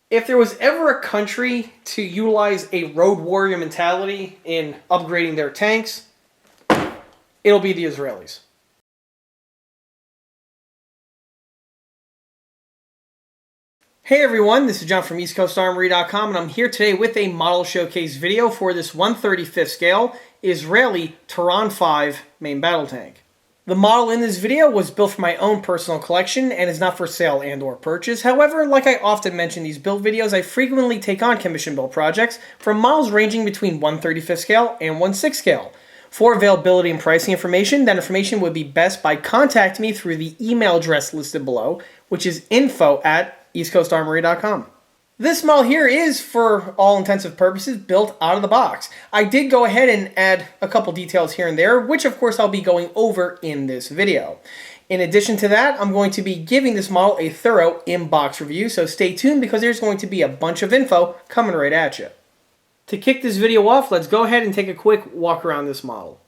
If there was ever a country to utilize a road warrior mentality in upgrading their tanks, it'll be the Israelis. Hey everyone, this is John from EastCoastArmory.com, and I'm here today with a model showcase video for this 1/35th scale Israeli Tiran 5 main battle tank. The model in this video was built for my own personal collection and is not for sale and or purchase. However, like I often mention in these build videos, I frequently take on commission build projects from models ranging between 1/35th scale and 1/6 scale. For availability and pricing information, that information would be best by contacting me through the email address listed below, which is info@EastCoastArmory.com. This model here is, for all intensive purposes, built out of the box. I did go ahead and add a couple details here and there, which of course I'll be going over in this video. In addition to that, I'm going to be giving this model a thorough in-box review, so stay tuned because there's going to be a bunch of info coming right at you. To kick this video off, let's go ahead and take a quick walk around this model.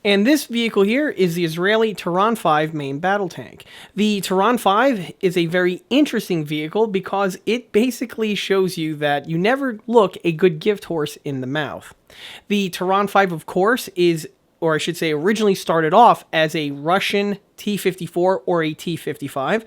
And this vehicle here is the Israeli Tiran 5 main battle tank. The Tiran 5 is a very interesting vehicle because it basically shows you that you never look a good gift horse in the mouth. The Tiran 5, of course, is, or I should say originally started off as a Russian T-54 or a T-55,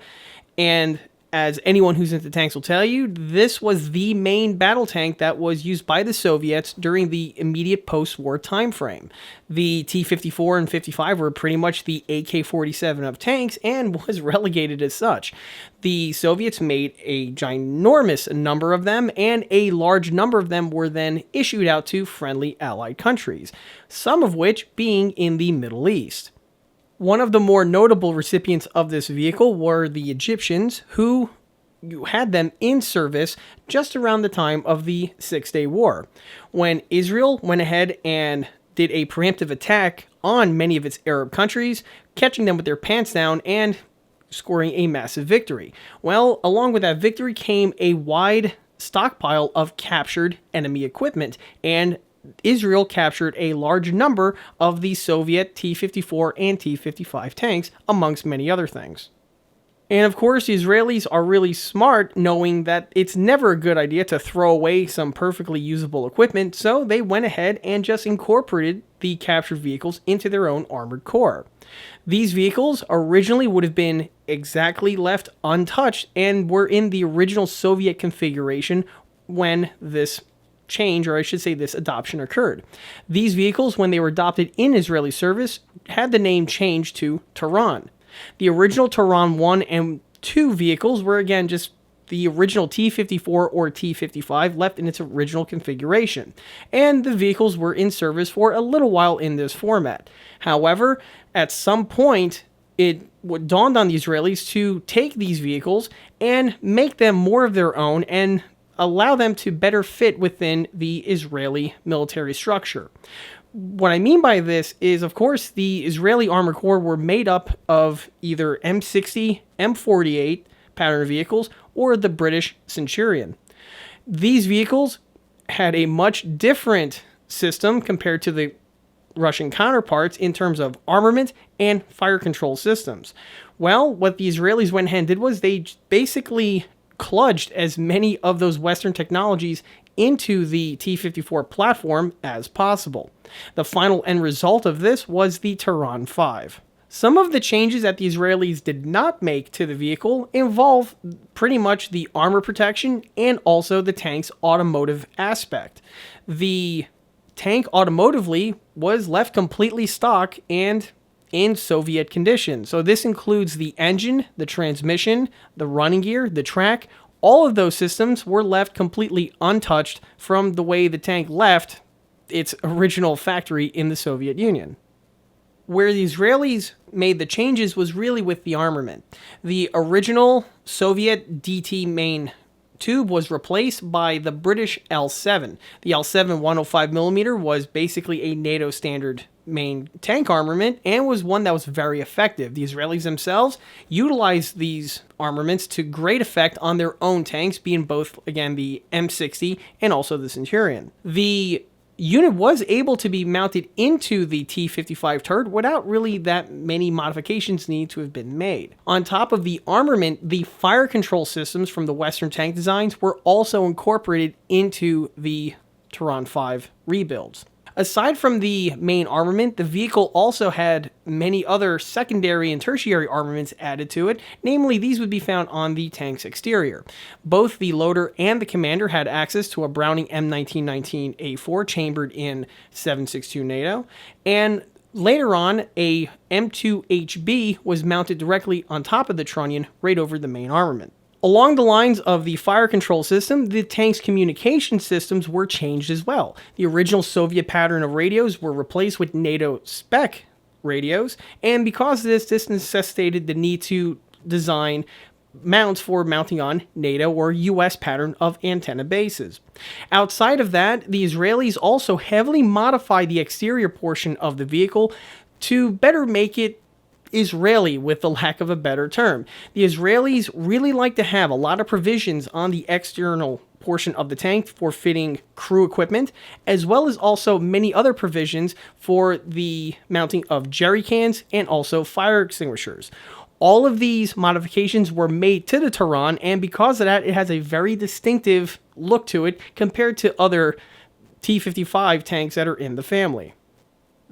and as anyone who's into tanks will tell you, this was the main battle tank that was used by the Soviets during the immediate post-war time frame. The T-54 and 55 were pretty much the AK-47 of tanks and was relegated as such. The Soviets made a ginormous number of them, and a large number of them were then issued out to friendly Allied countries, some of which being in the Middle East. One of the more notable recipients of this vehicle were the Egyptians, who had them in service just around the time of the Six-Day War, when Israel went ahead and did a preemptive attack on many of its Arab countries, catching them with their pants down and scoring a massive victory. Well, along with that victory came a wide stockpile of captured enemy equipment, and Israel captured a large number of the Soviet T-54 and T-55 tanks, amongst many other things. And of course, the Israelis are really smart, knowing that it's never a good idea to throw away some perfectly usable equipment, so they went ahead and just incorporated the captured vehicles into their own armored core. These vehicles originally would have been exactly left untouched and were in the original Soviet configuration when this change, or I should say this adoption, occurred. These vehicles, when they were adopted in Israeli service, had the name changed to Tiran. The original Tiran 1 and 2 vehicles were again just the original T-54 or T-55 left in its original configuration, and the vehicles were in service for a little while in this format. However, at some point, it dawned on the Israelis to take these vehicles and make them more of their own and allow them to better fit within the Israeli military structure. What I mean by this is, of course, the Israeli Armored Corps were made up of either M60, M48 pattern vehicles, or the British Centurion. These vehicles had a much different system compared to the Russian counterparts in terms of armament and fire control systems. Well, what the Israelis went ahead and did was they basically kludged as many of those Western technologies into the T-54 platform as possible. The final end result of this was the Tiran 5. Some of the changes that the Israelis did not make to the vehicle involve pretty much the armor protection and also the tank's automotive aspect. The tank automotively was left completely stock and in Soviet conditions. So this includes the engine, the transmission, the running gear, the track. All of those systems were left completely untouched from the way the tank left its original factory in the Soviet Union. Where the Israelis made the changes was really with the armament. The original Soviet DT main tube was replaced by the British L7. The L7 105mm was basically a NATO standard main tank armament and was one that was very effective. The Israelis themselves utilized these armaments to great effect on their own tanks, being both, again, the M60 and also the Centurion. The unit was able to be mounted into the T-55 turret without really that many modifications needing to have been made. On top of the armament, the fire control systems from the Western tank designs were also incorporated into the Tiran 5 rebuilds. Aside from the main armament, the vehicle also had many other secondary and tertiary armaments added to it. Namely, these would be found on the tank's exterior. Both the loader and the commander had access to a Browning M1919A4 chambered in 7.62 NATO, and later on, a M2HB was mounted directly on top of the trunnion right over the main armament. Along the lines of the fire control system, the tank's communication systems were changed as well. The original Soviet pattern of radios were replaced with NATO spec radios, and because of this necessitated the need to design mounts for mounting on NATO or US pattern of antenna bases. Outside of that, the Israelis also heavily modified the exterior portion of the vehicle to better make it Israeli, with the lack of a better term. The Israelis really like to have a lot of provisions on the external portion of the tank for fitting crew equipment, as well as also many other provisions for the mounting of jerry cans and also fire extinguishers. All of these modifications were made to the Tiran, and because of that, it has a very distinctive look to it compared to other T-55 tanks that are in the family.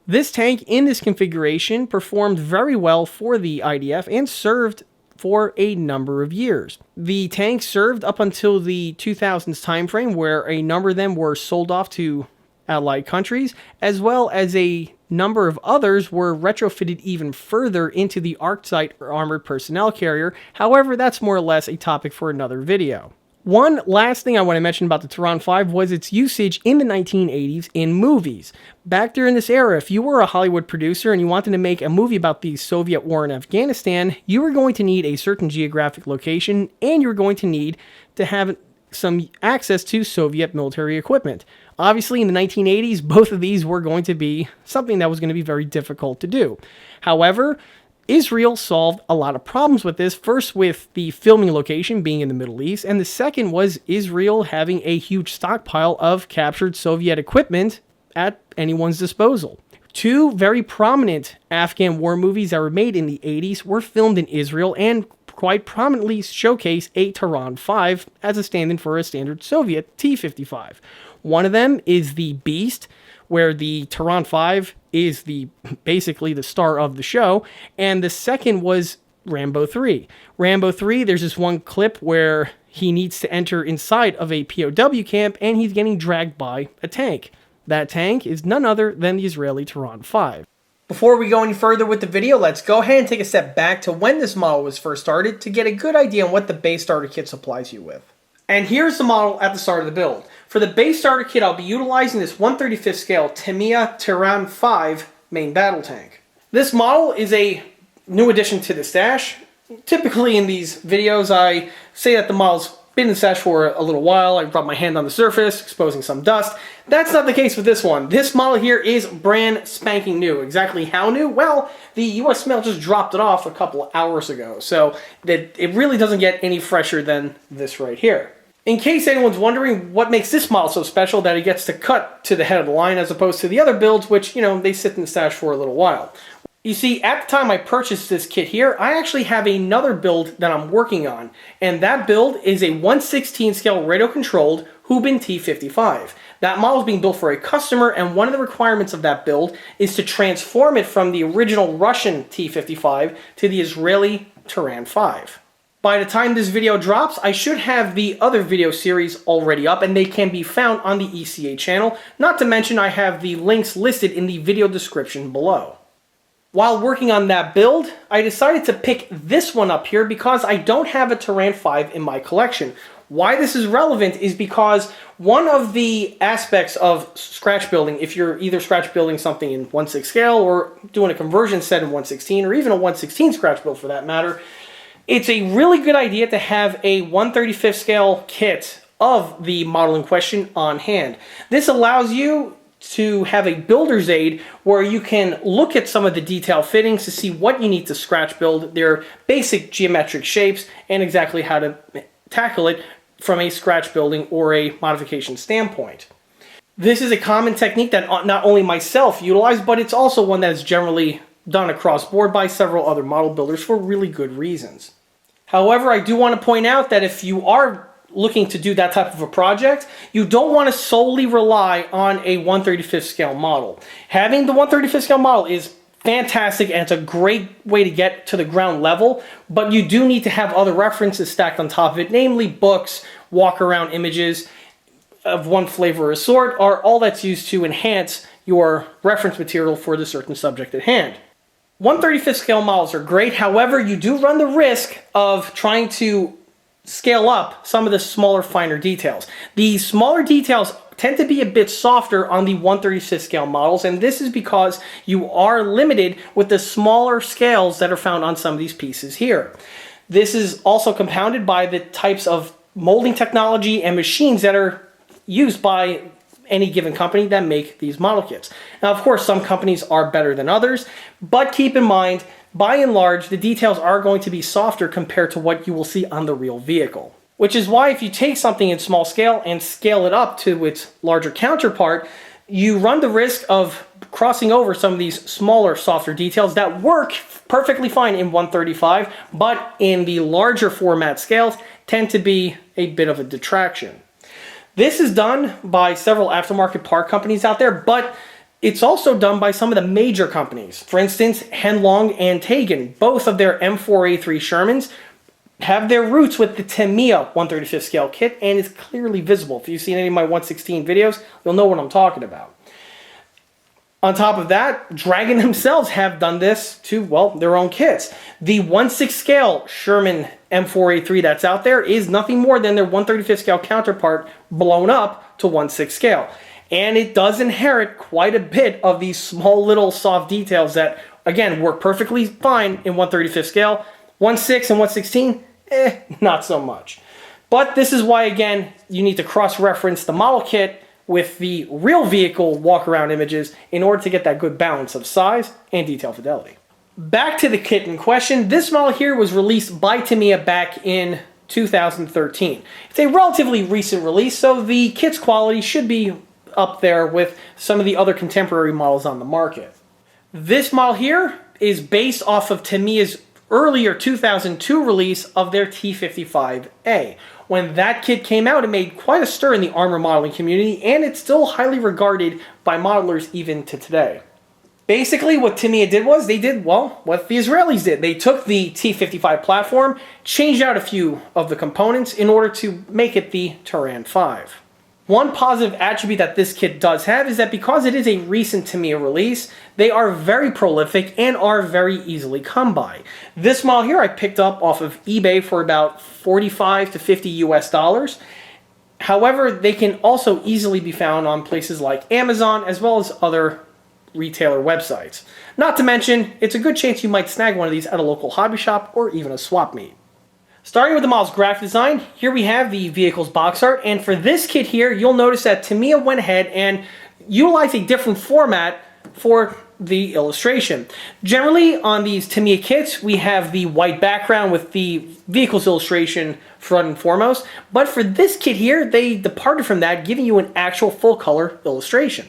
This tank in this configuration performed very well for the IDF and served for a number of years. The tank served up until the 2000s timeframe, where a number of them were sold off to allied countries, as well as a number of others were retrofitted even further into the Arctite armored personnel carrier. However, that's more or less a topic for another video. One last thing I want to mention about the Tiran 5 was its usage in the 1980s in movies. Back during this era, if you were a Hollywood producer and you wanted to make a movie about the Soviet war in Afghanistan, you were going to need a certain geographic location, and you were going to need to have some access to Soviet military equipment. Obviously, in the 1980s, both of these were going to be something that was going to be very difficult to do. However, Israel solved a lot of problems with this, first with the filming location being in the Middle East, and the second was Israel having a huge stockpile of captured Soviet equipment at anyone's disposal. Two very prominent Afghan war movies that were made in the 80s were filmed in Israel and quite prominently showcase a Tiran 5 as a stand-in for a standard Soviet T-55. One of them is the Beast, where the Tiran 5 is basically the star of the show, and the second was Rambo 3. Rambo 3, there's this one clip where he needs to enter inside of a POW camp, and he's getting dragged by a tank. That tank is none other than the Israeli Tiran 5. Before we go any further with the video, let's go ahead and take a step back to when this model was first started to get a good idea on what the base starter kit supplies you with. And here's the model at the start of the build. For the base starter kit, I'll be utilizing this 1/35 scale Tamiya Tiran 5 main battle tank. This model is a new addition to the stash. Typically in these videos, I say that the model's been in the stash for a little while. I rub my hand on the surface, exposing some dust. That's not the case with this one. This model here is brand spanking new. Exactly how new? Well, the US mail just dropped it off a couple of hours ago, so it really doesn't get any fresher than this right here. In case anyone's wondering what makes this model so special that it gets to cut to the head of the line as opposed to the other builds, which, you know, they sit in the stash for a little while. You see, at the time I purchased this kit here, I actually have another build that I'm working on, and that build is a 1/16 scale radio-controlled Hubin T-55. That model is being built for a customer, and one of the requirements of that build is to transform it from the original Russian T-55 to the Israeli Tiran 5. By the time this video drops, I should have the other video series already up, and they can be found on the ECA channel. Not to mention, I have the links listed in the video description below. While working on that build, I decided to pick this one up here because I don't have a Tiran 5 in my collection. Why this is relevant is because one of the aspects of scratch building, if you're either scratch building something in 1/6 scale or doing a conversion set in 1/16 or even a 1/16 scratch build for that matter, it's a really good idea to have a 1/35 scale kit of the model in question on hand. This allows you to have a builder's aid where you can look at some of the detail fittings to see what you need to scratch build, their basic geometric shapes, and exactly how to tackle it from a scratch building or a modification standpoint. This is a common technique that not only myself utilize, but it's also one that is generally done across board by several other model builders for really good reasons. However, I do want to point out that if you are looking to do that type of a project, you don't want to solely rely on a 1/35th scale model. Having the 1/35th scale model is fantastic and it's a great way to get to the ground level, but you do need to have other references stacked on top of it, namely books, walk around images of one flavor or sort, are all that's used to enhance your reference material for the certain subject at hand. 1/35th scale models are great, however, you do run the risk of trying to scale up some of the smaller, finer details. The smaller details tend to be a bit softer on the 1/35th scale models, and this is because you are limited with the smaller scales that are found on some of these pieces here. This is also compounded by the types of molding technology and machines that are used by any given company that make these model kits. Now, of course, some companies are better than others, but keep in mind, by and large, the details are going to be softer compared to what you will see on the real vehicle. Which is why if you take something in small scale and scale it up to its larger counterpart, you run the risk of crossing over some of these smaller, softer details that work perfectly fine in 1/35, but in the larger format scales tend to be a bit of a detraction. This is done by several aftermarket part companies out there, but it's also done by some of the major companies. For instance, Henlong and Tagen, both of their M4A3 Shermans have their roots with the Tamiya 1/35th scale kit and is clearly visible. If you've seen any of my 1/16 videos, you'll know what I'm talking about. On top of that, Dragon themselves have done this to, well, their own kits. The 1/6 scale Sherman M4A3 that's out there is nothing more than their 1/35th scale counterpart blown up to 1/6 scale. And it does inherit quite a bit of these small little soft details that, again, work perfectly fine in 1/35th scale. 1/6 and 1/16, not so much. But this is why, again, you need to cross-reference the model kit with the real vehicle walk-around images in order to get that good balance of size and detail fidelity. Back to the kit in question, this model here was released by Tamiya back in 2013. It's a relatively recent release, so the kit's quality should be up there with some of the other contemporary models on the market. This model here is based off of Tamiya's earlier 2002 release of their T55A. When that kit came out, it made quite a stir in the armor modeling community, and it's still highly regarded by modelers even to today. Basically, what Tamiya did was, they did, well, what the Israelis did. They took the T55 platform, changed out a few of the components in order to make it the Tiran 5. One positive attribute that this kit does have is that because it is a recent Tamiya release, they are very prolific and are very easily come by. This model here I picked up off of eBay for about $45 to $50 US. However, they can also easily be found on places like Amazon as well as other retailer websites. Not to mention, it's a good chance you might snag one of these at a local hobby shop or even a swap meet. Starting with the model's graphic design, here we have the vehicle's box art, and for this kit here, you'll notice that Tamiya went ahead and utilized a different format for the illustration. Generally, on these Tamiya kits, we have the white background with the vehicle's illustration front and foremost, but for this kit here, they departed from that, giving you an actual full-color illustration.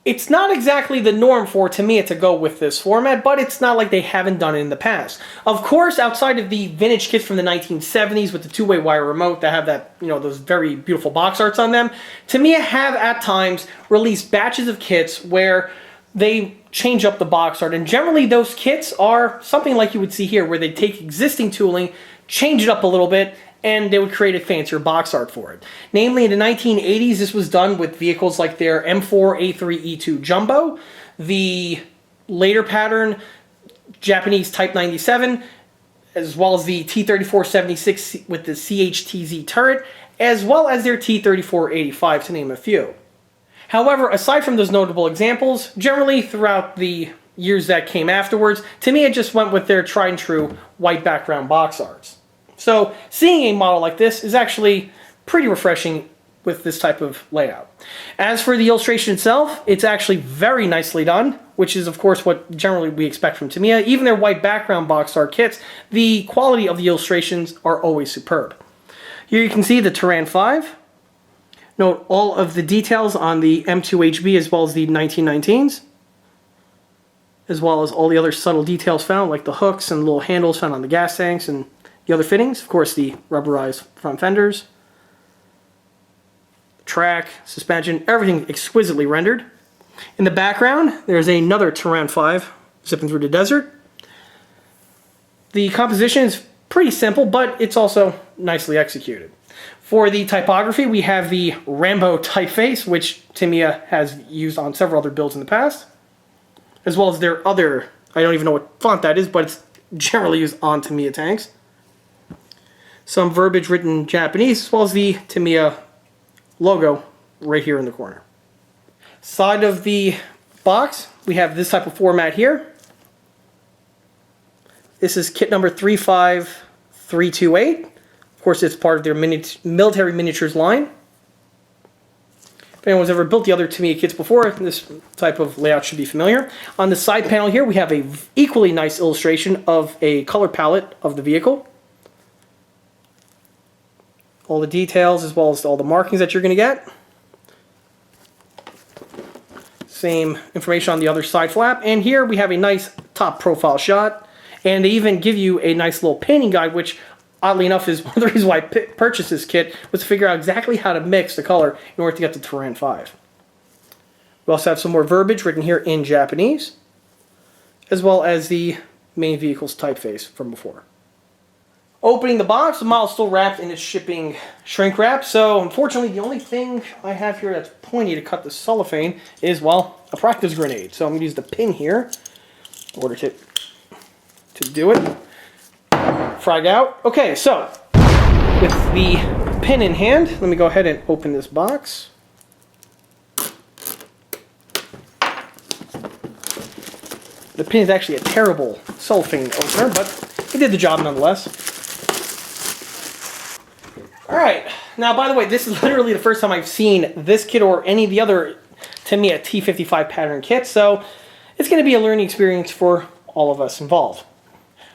It's not exactly the norm for Tamiya to go with this format, but it's not like they haven't done it in the past. Of course, outside of the vintage kits from the 1970s with the two-way wire remote that have that, those very beautiful box arts on them, Tamiya have at times released batches of kits where they change up the box art, and generally those kits are something like you would see here, where they take existing tooling, change it up a little bit, and they would create a fancier box art for it. Namely, in the 1980s, this was done with vehicles like their M4A3E2 Jumbo, the later pattern Japanese Type 97, as well as the T3476 with the CHTZ turret, as well as their T3485, to name a few. However, aside from those notable examples, generally throughout the years that came afterwards, Tamiya just went with their tried and true white background box arts. So seeing a model like this is actually pretty refreshing with this type of layout. As for the illustration itself, it's actually very nicely done, which is of course what generally we expect from Tamiya. Even their white background box art kits, the quality of the illustrations are always superb. Here you can see the Tiran 5. Note all of the details on the M2HB as well as the 1919s, as well as all the other subtle details found, like the hooks and little handles found on the gas tanks and the other fittings. Of course, the rubberized front fenders, track, suspension, everything exquisitely rendered. In the background, there's another Tiran 5 zipping through the desert. The composition is pretty simple, but it's also nicely executed. For the typography, we have the Rambo typeface, which Tamiya has used on several other builds in the past, as well as their other, I don't even know what font that is, but it's generally used on Tamiya tanks. Some verbiage written in Japanese, as well as the Tamiya logo right here in the corner. Side of the box, we have this type of format here. This is kit number 35328. Of course, it's part of their military miniatures line. If anyone's ever built the other Tamiya kits before, this type of layout should be familiar. On the side panel here, we have a equally nice illustration of a color palette of the vehicle. All the details as well as all the markings that you're going to get. Same information on the other side flap. And here we have a nice top profile shot. And they even give you a nice little painting guide, which oddly enough is one of the reasons why I purchased this kit, was to figure out exactly how to mix the color in order to get the Tiran 5. We also have some more verbiage written here in Japanese, as well as the main vehicle's typeface from before. Opening the box, the model is still wrapped in its shipping shrink wrap, so unfortunately the only thing I have here that's pointy to cut the cellophane is, well, a practice grenade. So I'm going to use the pin here in order to do it. Frag out. Okay, so with the pin in hand, let me go ahead and open this box. The pin is actually a terrible cellophane opener, but it did the job nonetheless. Alright, now by the way, this is literally the first time I've seen this kit or any of the other Tamiya T55 pattern kits, so it's going to be a learning experience for all of us involved.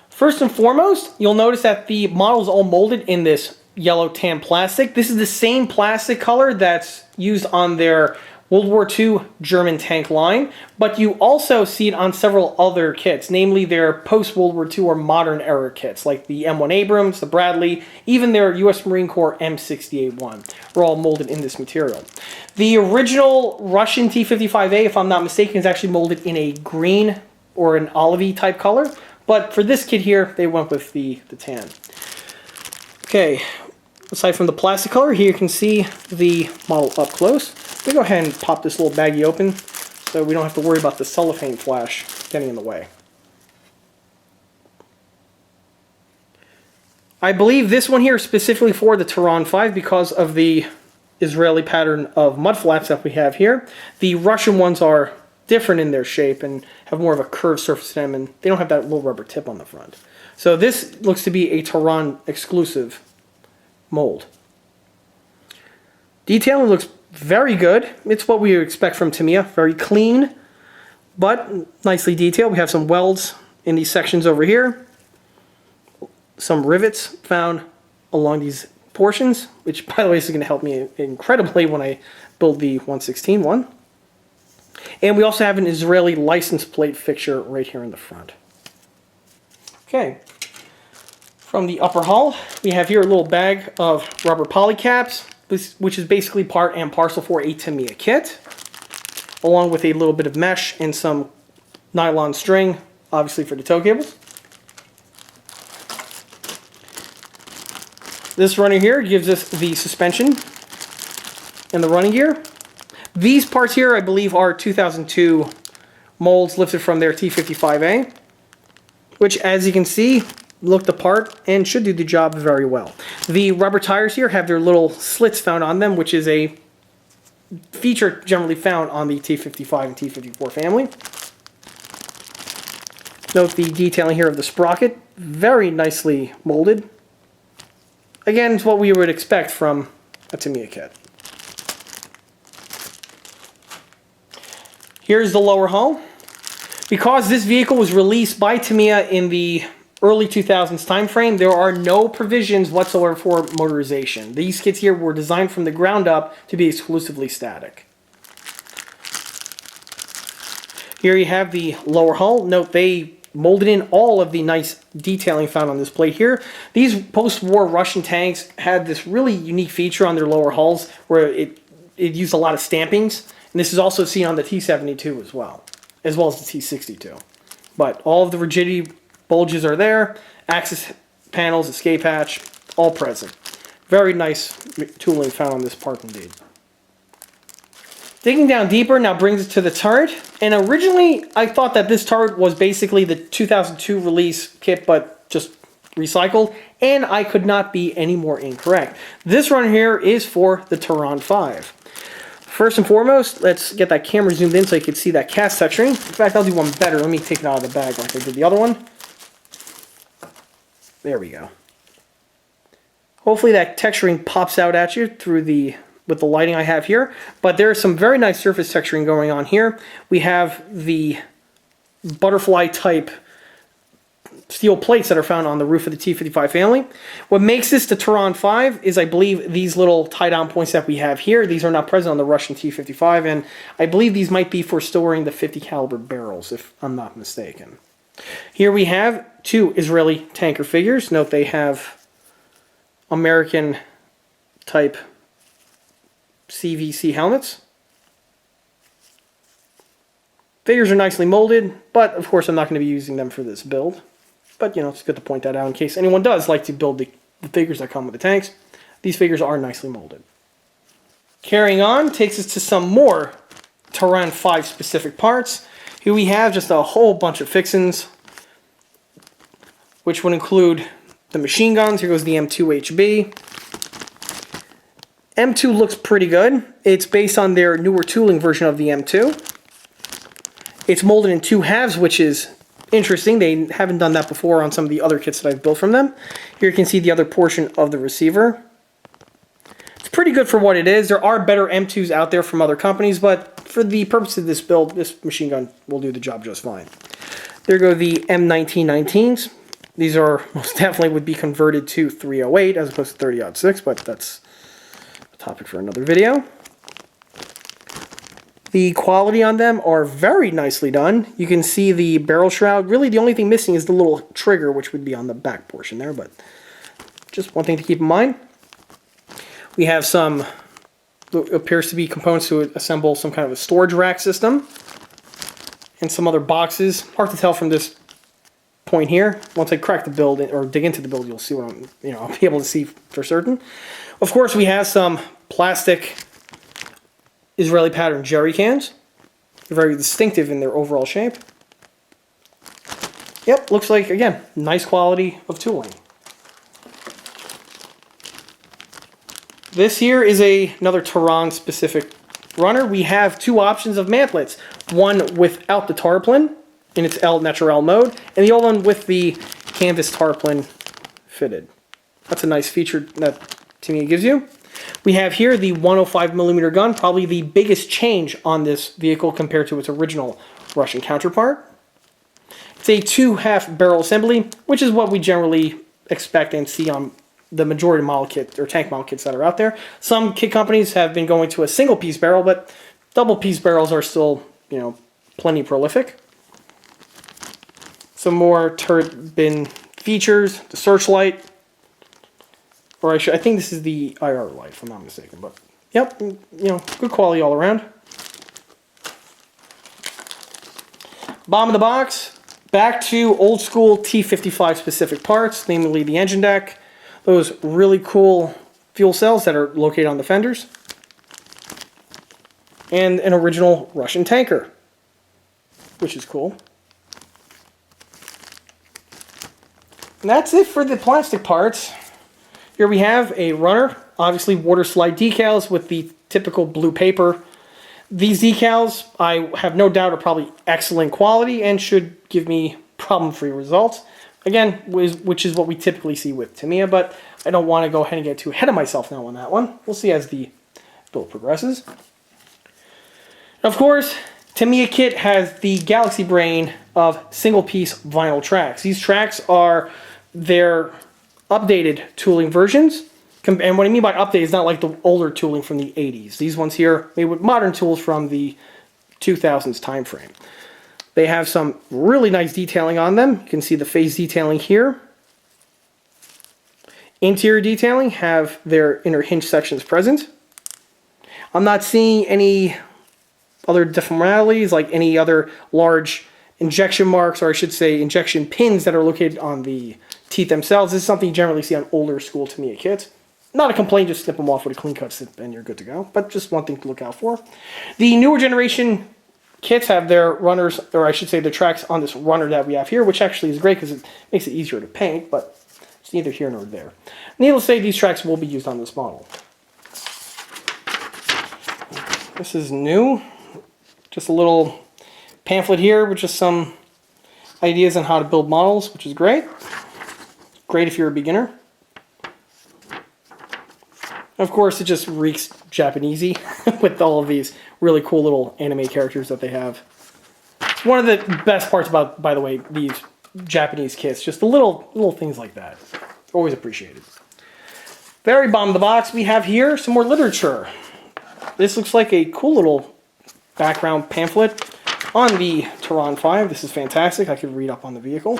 First and foremost, you'll notice that the model is all molded in this yellow tan plastic. This is the same plastic color that's used on their World War II German tank line, but you also see it on several other kits, namely their post-World War II or modern era kits, like the M1 Abrams, the Bradley, even their US Marine Corps M68-1 were all molded in this material. The original Russian T55A, if I'm not mistaken, is actually molded in a green or an olivey type color, but for this kit here, they went with the tan. Okay, aside from the plastic color, here you can see the model up close. Let me go ahead and pop this little baggie open so we don't have to worry about the cellophane flash getting in the way. I believe this one here is specifically for the Tiran 5 because of the Israeli pattern of mud flaps that we have here. The Russian ones are different in their shape and have more of a curved surface to them, and they don't have that little rubber tip on the front. So this looks to be a Tiran exclusive mold. Detailing looks very good. It's what we would expect from Tamiya. Very clean, but nicely detailed. We have some welds in these sections over here. Some rivets found along these portions, which by the way is going to help me incredibly when I build the 116 one. And we also have an Israeli license plate fixture right here in the front. Okay. From the upper hull, we have here a little bag of rubber poly caps, which is basically part and parcel for a Tamiya kit, along with a little bit of mesh and some nylon string, obviously for the tow cables. This runner here gives us the suspension and the running gear. These parts here, I believe, are 2002 molds lifted from their T55A, which, as you can see, look the part and should do the job very well. The rubber tires here have their little slits found on them, which is a feature generally found on the T55 and T54 family. Note the detailing here of the sprocket, very nicely molded. Again, it's what we would expect from a Tamiya kit. Here's the lower hull. Because this vehicle was released by Tamiya in the early 2000s time frame, there are no provisions whatsoever for motorization. These kits here were designed from the ground up to be exclusively static. Here you have the lower hull. Note they molded in all of the nice detailing found on this plate here. These post-war Russian tanks had this really unique feature on their lower hulls where it used a lot of stampings. And this is also seen on the T-72 as well as the T-62. But all of the rigidity bulges are there, access panels, escape hatch, all present. Very nice tooling found on this part indeed. Digging down deeper now brings us to the turret. And originally I thought that this turret was basically the 2002 release kit, but just recycled. And I could not be any more incorrect. This run here is for the Tiran 5. First and foremost, let's get that camera zoomed in so you can see that cast texturing. In fact, I'll do one better. Let me take it out of the bag like I did the other one. There we go. Hopefully that texturing pops out at you with the lighting I have here. But there is some very nice surface texturing going on here. We have the butterfly type steel plates that are found on the roof of the T-55 family. What makes this the Tiran 5 is, I believe, these little tie-down points that we have here. These are not present on the Russian T-55, and I believe these might be for storing the 50 caliber barrels, if I'm not mistaken. Here we have two Israeli tanker figures. Note they have American type CVC helmets. Figures are nicely molded, but of course I'm not going to be using them for this build. But, you know, it's good to point that out in case anyone does like to build the figures that come with the tanks. These figures are nicely molded. Carrying on takes us to some more Tiran 5 specific parts. Here we have just a whole bunch of fixins, which would include the machine guns. Here goes the M2HB. M2 looks pretty good. It's based on their newer tooling version of the M2. It's molded in two halves, which is interesting. They haven't done that before on some of the other kits that I've built from them. Here you can see the other portion of the receiver. It's pretty good for what it is. There are better M2s out there from other companies, but for the purpose of this build, this machine gun will do the job just fine. There go the M1919s. These are most definitely would be converted to 308 as opposed to 30-06, but that's a topic for another video. The quality on them are very nicely done. You can see the barrel shroud. Really, the only thing missing is the little trigger, which would be on the back portion there, but just one thing to keep in mind. We have some, appears to be components to assemble some kind of a storage rack system, and some other boxes. Hard to tell from this point here. Once I crack the build, or dig into the build, you'll see what I'll be able to see for certain. Of course, we have some plastic Israeli pattern jerry cans. They're very distinctive in their overall shape. Yep, looks like, again, nice quality of tooling. This here is another Tiran specific runner. We have two options of mantlets. One without the tarpaulin in its El Natural mode, and the other one with the canvas tarpaulin fitted. That's a nice feature that Tamiya gives you. We have here the 105mm gun, probably the biggest change on this vehicle compared to its original Russian counterpart. It's a 2-half barrel assembly, which is what we generally expect and see on the majority of model kit or tank model kits that are out there. Some kit companies have been going to a single piece barrel, but double piece barrels are still, plenty prolific. Some more turret bin features, the searchlight. Or I think this is the IR light, if I'm not mistaken. But, yep, good quality all around. Bottom of the box, back to old school T-55 specific parts, namely the engine deck, those really cool fuel cells that are located on the fenders, and an original Russian tanker, which is cool. And that's it for the plastic parts. Here we have a runner, obviously water slide decals with the typical blue paper. These decals, I have no doubt, are probably excellent quality and should give me problem-free results. Again, which is what we typically see with Tamiya, but I don't want to go ahead and get too ahead of myself now on that one. We'll see as the build progresses. Of course, Tamiya kit has the Galaxy Brain of single-piece vinyl tracks. These tracks are their updated tooling versions. And what I mean by update is not like the older tooling from the 80s. These ones here made with modern tools from the 2000s time frame. They have some really nice detailing on them. You can see the face detailing here. Interior detailing have their inner hinge sections present. I'm not seeing any other deformalities, like any other large injection marks, or I should say injection pins that are located on the teeth themselves. This is something you generally see on older school Tamiya kits. Not a complaint, just snip them off with a clean cut and you're good to go. But just one thing to look out for. The newer generation kits have their runners, or I should say the tracks on this runner that we have here, which actually is great because it makes it easier to paint, but it's neither here nor there. Needless to say, these tracks will be used on this model. This is new. Just a little pamphlet here with just some ideas on how to build models, which is great. Great if you're a beginner. Of course, it just reeks Japanesey with all of these really cool little anime characters that they have. It's one of the best parts about, by the way, these Japanese kits. Just the little things like that. Always appreciated. Very bottom of the box, we have here some more literature. This looks like a cool little background pamphlet on the Tiran 5. This is fantastic. I could read up on the vehicle.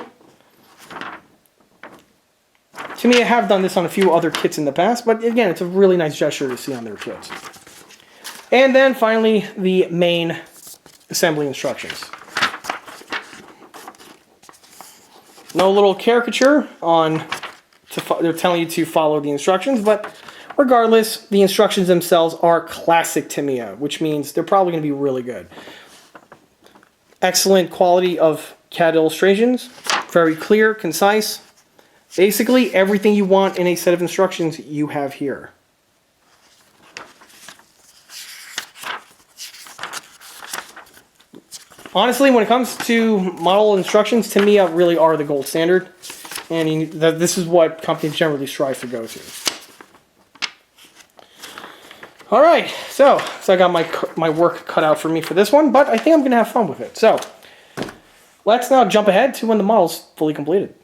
To me, I have done this on a few other kits in the past, but again, it's a really nice gesture to see on their kits. And then finally, the main assembly instructions. No little caricature on, they're telling you to follow the instructions, but regardless, the instructions themselves are classic Tamiya, which means they're probably going to be really good. Excellent quality of CAD illustrations, very clear, concise. Basically, everything you want in a set of instructions you have here. Honestly, when it comes to model instructions, Tamiya really are the gold standard, and this is what companies generally strive to go to. All right, so I got my work cut out for me for this one, but I think I'm going to have fun with it. So let's now jump ahead to when the model's fully completed.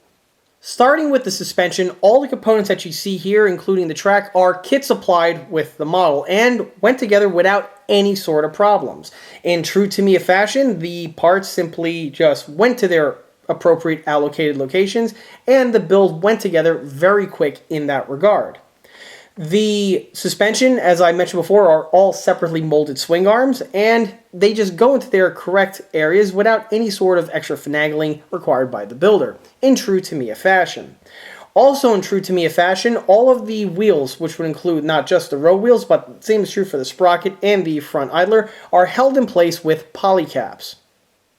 Starting with the suspension, all the components that you see here, including the track, are kit supplied with the model and went together without any sort of problems. In true Tamiya fashion, the parts simply just went to their appropriate allocated locations and the build went together very quick in that regard. The suspension, as I mentioned before, are all separately molded swing arms, and they just go into their correct areas without any sort of extra finagling required by the builder, in true Tamiya fashion. Also in true Tamiya fashion, all of the wheels, which would include not just the road wheels, but the same is true for the sprocket and the front idler, are held in place with polycaps.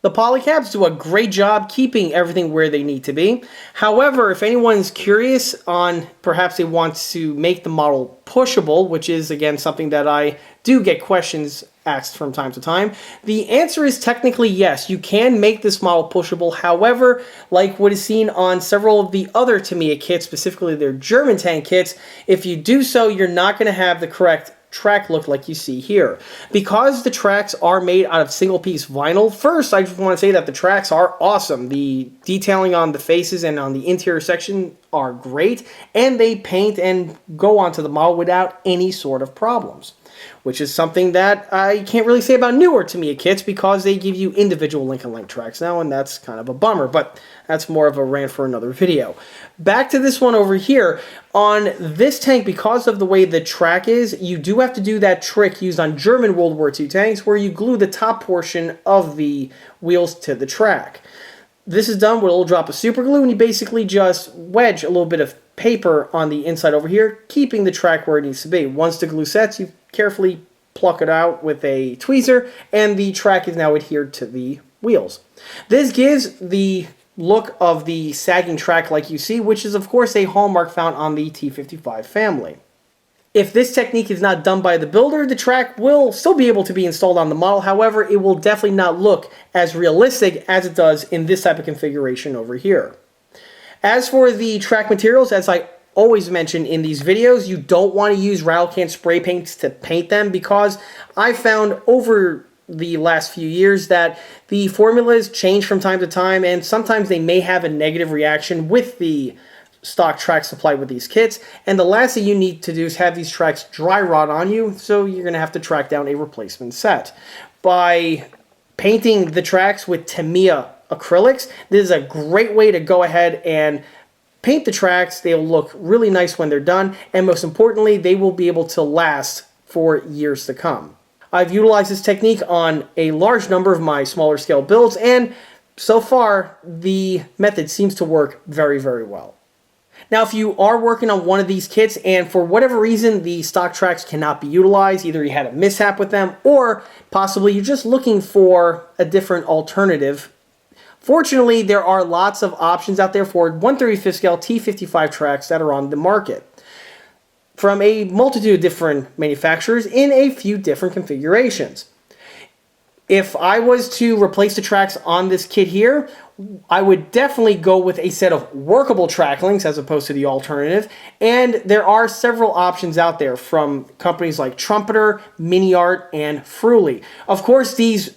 The polycaps do a great job keeping everything where they need to be. However, if anyone's curious on perhaps they want to make the model pushable, which is again something that I do get questions asked from time to time, the answer is technically yes. You can make this model pushable. However, like what is seen on several of the other Tamiya kits, specifically their German tank kits, if you do so, you're not going to have the correct track look like you see here. Because the tracks are made out of single piece vinyl, first I just want to say that the tracks are awesome. The detailing on the faces and on the interior section are great, and they paint and go onto the model without any sort of problems, which is something that I can't really say about newer Tamiya kits because they give you individual link and length tracks now, and that's kind of a bummer, but that's more of a rant for another video. Back to this one over here. On this tank, because of the way the track is, you do have to do that trick used on German World War II tanks where you glue the top portion of the wheels to the track. This is done with a little drop of super glue, and you basically just wedge a little bit of paper on the inside over here, keeping the track where it needs to be. Once the glue sets, you carefully pluck it out with a tweezer, and the track is now adhered to the wheels. This gives the look of the sagging track like you see, which is of course a hallmark found on the T55 family. If this technique is not done by the builder, the track will still be able to be installed on the model. However, it will definitely not look as realistic as it does in this type of configuration over here. As for the track materials, as I always mention in these videos, you don't want to use rattle can spray paints to paint them because I found over the last few years that the formulas change from time to time, and sometimes they may have a negative reaction with the stock tracks supplied with these kits, and the last thing you need to do is have these tracks dry rot on you, so you're going to have to track down a replacement set. By painting the tracks with Tamiya acrylics, this is a great way to go ahead and paint the tracks. They'll look really nice when they're done, and most importantly, they will be able to last for years to come. I've utilized this technique on a large number of my smaller scale builds, and so far the method seems to work very, very well. Now, if you are working on one of these kits and for whatever reason the stock tracks cannot be utilized, either you had a mishap with them or possibly you're just looking for a different alternative, fortunately there are lots of options out there for 1/35 scale T55 tracks that are on the market from a multitude of different manufacturers in a few different configurations. If I was to replace the tracks on this kit here, I would definitely go with a set of workable track links as opposed to the alternative. And there are several options out there from companies like Trumpeter, Mini Art, and Fruly. Of course, these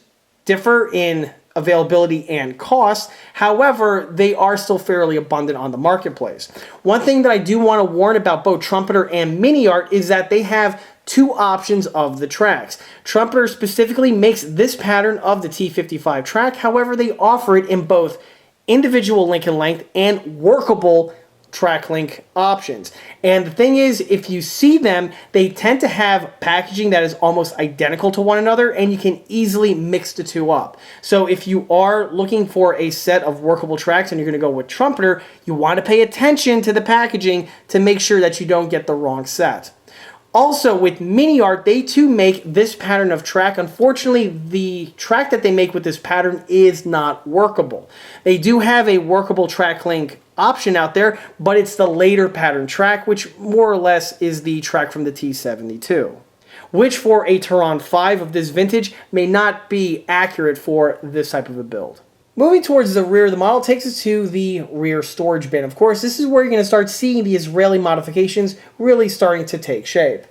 differ in availability and cost. However, they are still fairly abundant on the marketplace. One thing that I do want to warn about both Trumpeter and Mini Art is that they have two options of the tracks. Trumpeter specifically makes this pattern of the T55 track. However, they offer it in both individual link and length and workable track link options. And the thing is, if you see them, they tend to have packaging that is almost identical to one another, and you can easily mix the two up. So if you are looking for a set of workable tracks and you're going to go with Trumpeter, you want to pay attention to the packaging to make sure that you don't get the wrong set. Also, with Mini Art, they too make this pattern of track. Unfortunately, the track that they make with this pattern is not workable. They do have a workable track link option out there, but it's the later pattern track, which more or less is the track from the T72, which for a Tiran 5 of this vintage may not be accurate for this type of a build. Moving towards the rear of the model takes us to the rear storage bin. Of course, this is where you're going to start seeing the Israeli modifications really starting to take shape.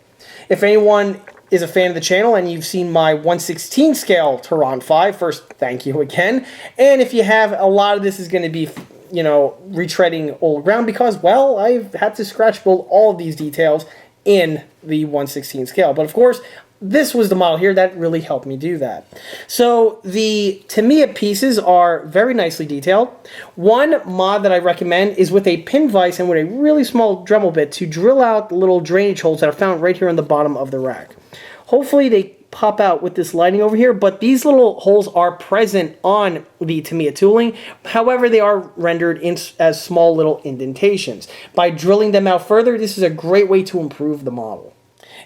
If anyone is a fan of the channel and you've seen my 1/16 scale Tiran 5, first, thank you again. And if you have, a lot of this is going to be, retreading old ground because, well, I've had to scratch build all of these details in the 1/16 scale. But of course, this was the model here that really helped me do that. So the Tamiya pieces are very nicely detailed. One mod that I recommend is with a pin vise and with a really small Dremel bit to drill out the little drainage holes that are found right here on the bottom of the rack. Hopefully they pop out with this lighting over here, but these little holes are present on the Tamiya tooling. However, they are rendered in as small little indentations. By drilling them out further, this is a great way to improve the model.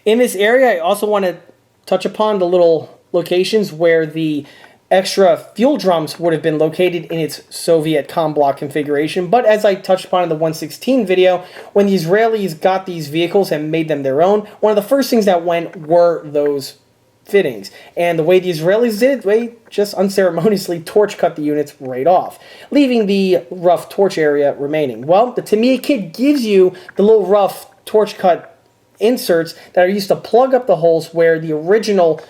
In this area, I also want to touch upon the little locations where the extra fuel drums would have been located in its Soviet comm block configuration. But as I touched upon in the 1/16 video, when the Israelis got these vehicles and made them their own, one of the first things that went were those fittings. And the way the Israelis did it, they just unceremoniously torch cut the units right off, leaving the rough torch area remaining. Well, the Tamiya kit gives you the little rough torch cut inserts that are used to plug up the holes where the original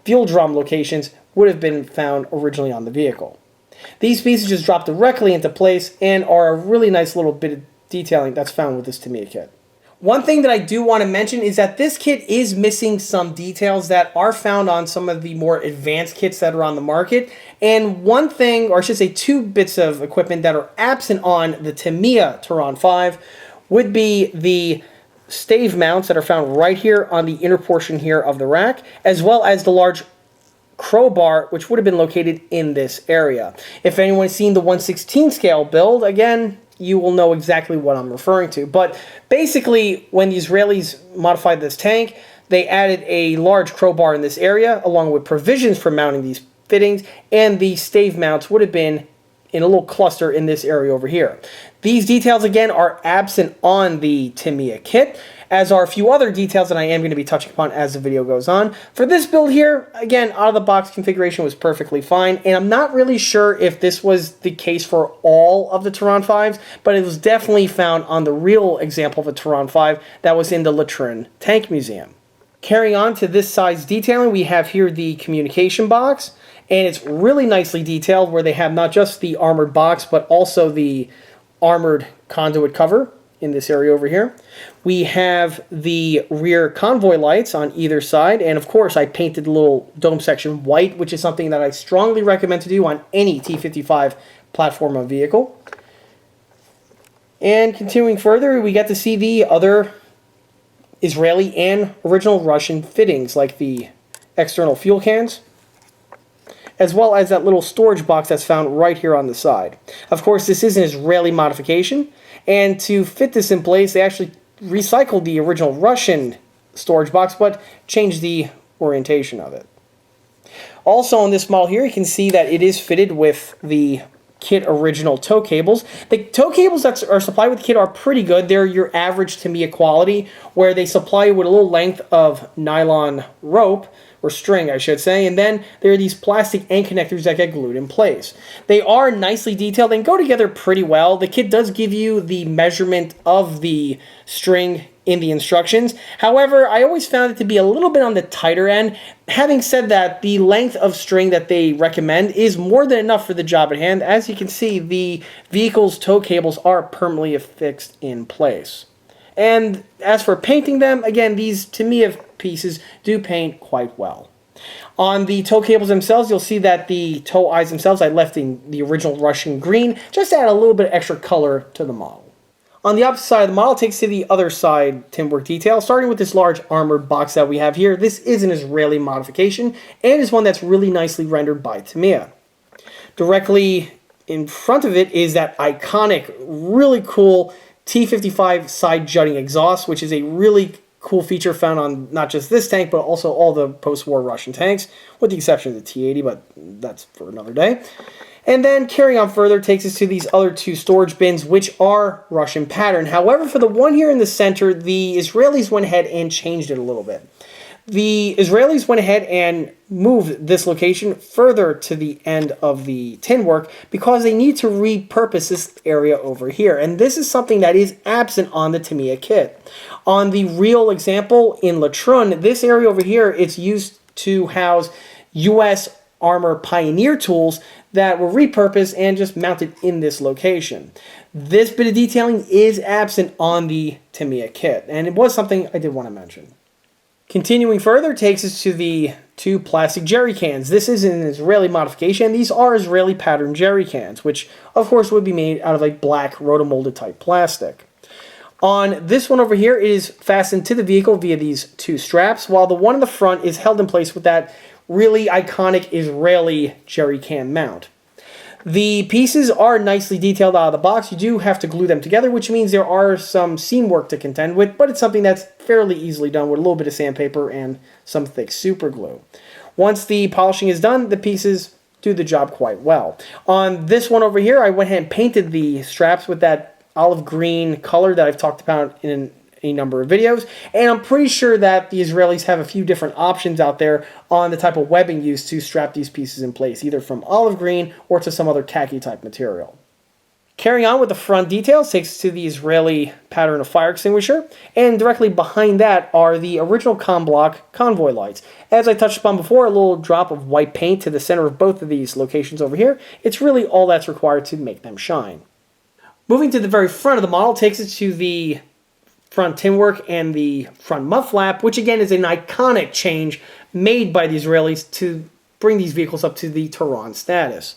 fuel drum locations would have been found originally on the vehicle. These pieces just drop directly into place and are a really nice little bit of detailing that's found with this Tamiya kit. One thing that I do want to mention is that this kit is missing some details that are found on some of the more advanced kits that are on the market. And one thing, or I should say two bits of equipment that are absent on the Tamiya Tiran 5 would be the stave mounts that are found right here on the inner portion here of the rack, as well as the large crowbar, which would have been located in this area. If anyone's seen the 1/16 scale build, again, you will know exactly what I'm referring to. But basically, when the Israelis modified this tank, they added a large crowbar in this area, along with provisions for mounting these fittings, and the stave mounts would have been in a little cluster in this area over here. These details, again, are absent on the Tamiya kit, as are a few other details that I am going to be touching upon as the video goes on. For this build here, again, out-of-the-box configuration was perfectly fine, and I'm not really sure if this was the case for all of the Tiran 5s, but it was definitely found on the real example of a Tiran 5 that was in the Latrin Tank Museum. Carrying on to this side's detailing, we have here the communication box, and it's really nicely detailed where they have not just the armored box, but also the armored conduit cover in this area over here. We have the rear convoy lights on either side, and of course I painted the little dome section white, which is something that I strongly recommend to do on any T55 platform or vehicle. And continuing further, we get to see the other Israeli and original Russian fittings, like the external fuel cans, as well as that little storage box that's found right here on the side. Of course, this is an Israeli modification, and to fit this in place, they actually recycled the original Russian storage box, but changed the orientation of it. Also on this model here, you can see that it is fitted with the kit original tow cables. The tow cables that are supplied with the kit are pretty good. They're your average Tamiya quality, where they supply you with a little length of nylon rope, or string I should say, and then there are these plastic end connectors that get glued in place. They are nicely detailed and go together pretty well. The kit does give you the measurement of the string in the instructions. However, I always found it to be a little bit on the tighter end. Having said that, the length of string that they recommend is more than enough for the job at hand. As you can see, the vehicle's tow cables are permanently affixed in place. And as for painting them, again, these Tamiya pieces do paint quite well. On the tow cables themselves, you'll see that the tow eyes themselves I left in the original Russian green, just to add a little bit of extra color to the model. On the opposite side of the model takes to the other side Tinwork detail, starting with this large armored box that we have here. This is an Israeli modification, and is one that's really nicely rendered by Tamiya. Directly in front of it is that iconic, really cool T55 side jutting exhaust, which is a really cool feature found on not just this tank, but also all the post-war Russian tanks, with the exception of the T-80, but that's for another day. And then carrying on further takes us to these other two storage bins, which are Russian pattern. However, for the one here in the center, the Israelis went ahead and changed it a little bit. The Israelis went ahead and moved this location further to the end of the Tinwork because they need to repurpose this area over here. And this is something that is absent on the Tamiya kit. On the real example in Latrun, this area over here, it's used to house U.S. Armor Pioneer tools that were repurposed and just mounted in this location. This bit of detailing is absent on the Tamiya kit, and it was something I did want to mention. Continuing further takes us to the two plastic jerry cans. This is an Israeli modification. These are Israeli pattern jerry cans, which of course would be made out of like black rotomolded type plastic. On this one over here, it is fastened to the vehicle via these two straps, while the one in the front is held in place with that really iconic Israeli jerry can mount. The pieces are nicely detailed out of the box. You do have to glue them together, which means there are some seam work to contend with, but it's something that's fairly easily done with a little bit of sandpaper and some thick super glue. Once the polishing is done, the pieces do the job quite well. On this one over here, I went ahead and painted the straps with that olive green color that I've talked about in a number of videos, and I'm pretty sure that the Israelis have a few different options out there on the type of webbing used to strap these pieces in place, either from olive green or to some other khaki type material. Carrying on with the front details takes us to the Israeli pattern of fire extinguisher, and directly behind that are the original block convoy lights. As I touched upon before, a little drop of white paint to the center of both of these locations over here. It's really all that's required to make them shine. Moving to the very front of the model takes us to the front Tinwork and the front mud flap, which again is an iconic change made by the Israelis to bring these vehicles up to the Tiran status.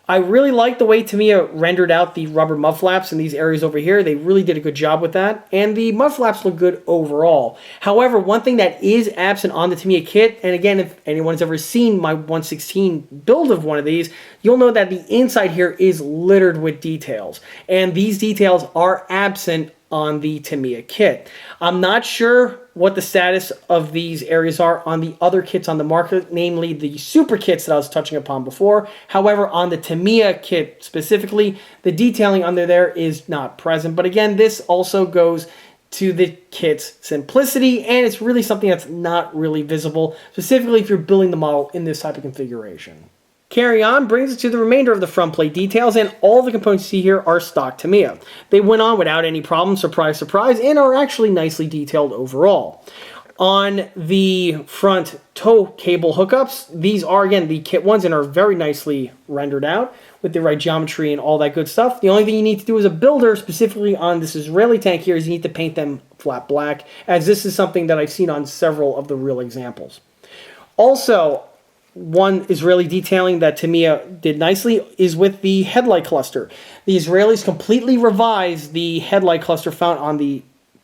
I really like the way Tamiya rendered out the rubber mud flaps in these areas over here. They really did a good job with that, and the mud flaps look good overall. However, one thing that is absent on the Tamiya kit, and again, if anyone's ever seen my 1/16 build of one of these, you'll know that the inside here is littered with details, and these details are absent on the Tamiya kit. I'm not sure what the status of these areas are on the other kits on the market, namely the super kits that I was touching upon before. However, on the Tamiya kit specifically, the detailing under there is not present. But again, this also goes to the kit's simplicity, and it's really something that's not really visible, specifically if you're building the model in this type of configuration. Carry on brings us to the remainder of the front plate details, and all the components you see here are stock Tamiya. They went on without any problem, surprise, surprise, and are actually nicely detailed overall. On the front tow cable hookups, these are, again, the kit ones and are very nicely rendered out with the right geometry and all that good stuff. The only thing you need to do as a builder, specifically on this Israeli tank here, is you need to paint them flat black, as this is something that I've seen on several of the real examples. Also, one Israeli detailing that Tamiya did nicely is with the headlight cluster. The Israelis completely revised the headlight cluster found on the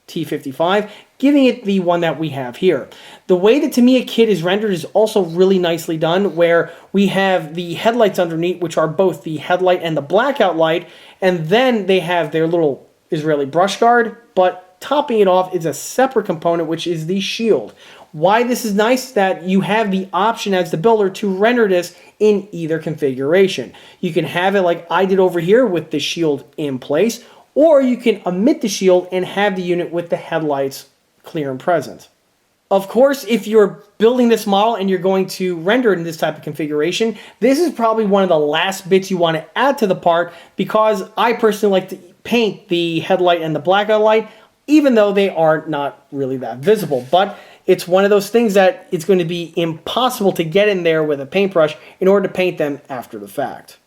T55, giving it the one that we have here. The way the Tamiya kit is rendered is also really nicely done, where we have the headlights underneath, which are both the headlight and the blackout light, and then they have their little Israeli brush guard, but topping it off is a separate component, which is the shield. Why this is nice, that you have the option as the builder to render this in either configuration. You can have it like I did over here with the shield in place, or you can omit the shield and have the unit with the headlights clear and present. Of course, if you're building this model and you're going to render it in this type of configuration, this is probably one of the last bits you want to add to the part, because I personally like to paint the headlight and the blackout light, even though they are not really that visible. But it's one of those things that it's going to be impossible to get in there with a paintbrush in order to paint them after the fact.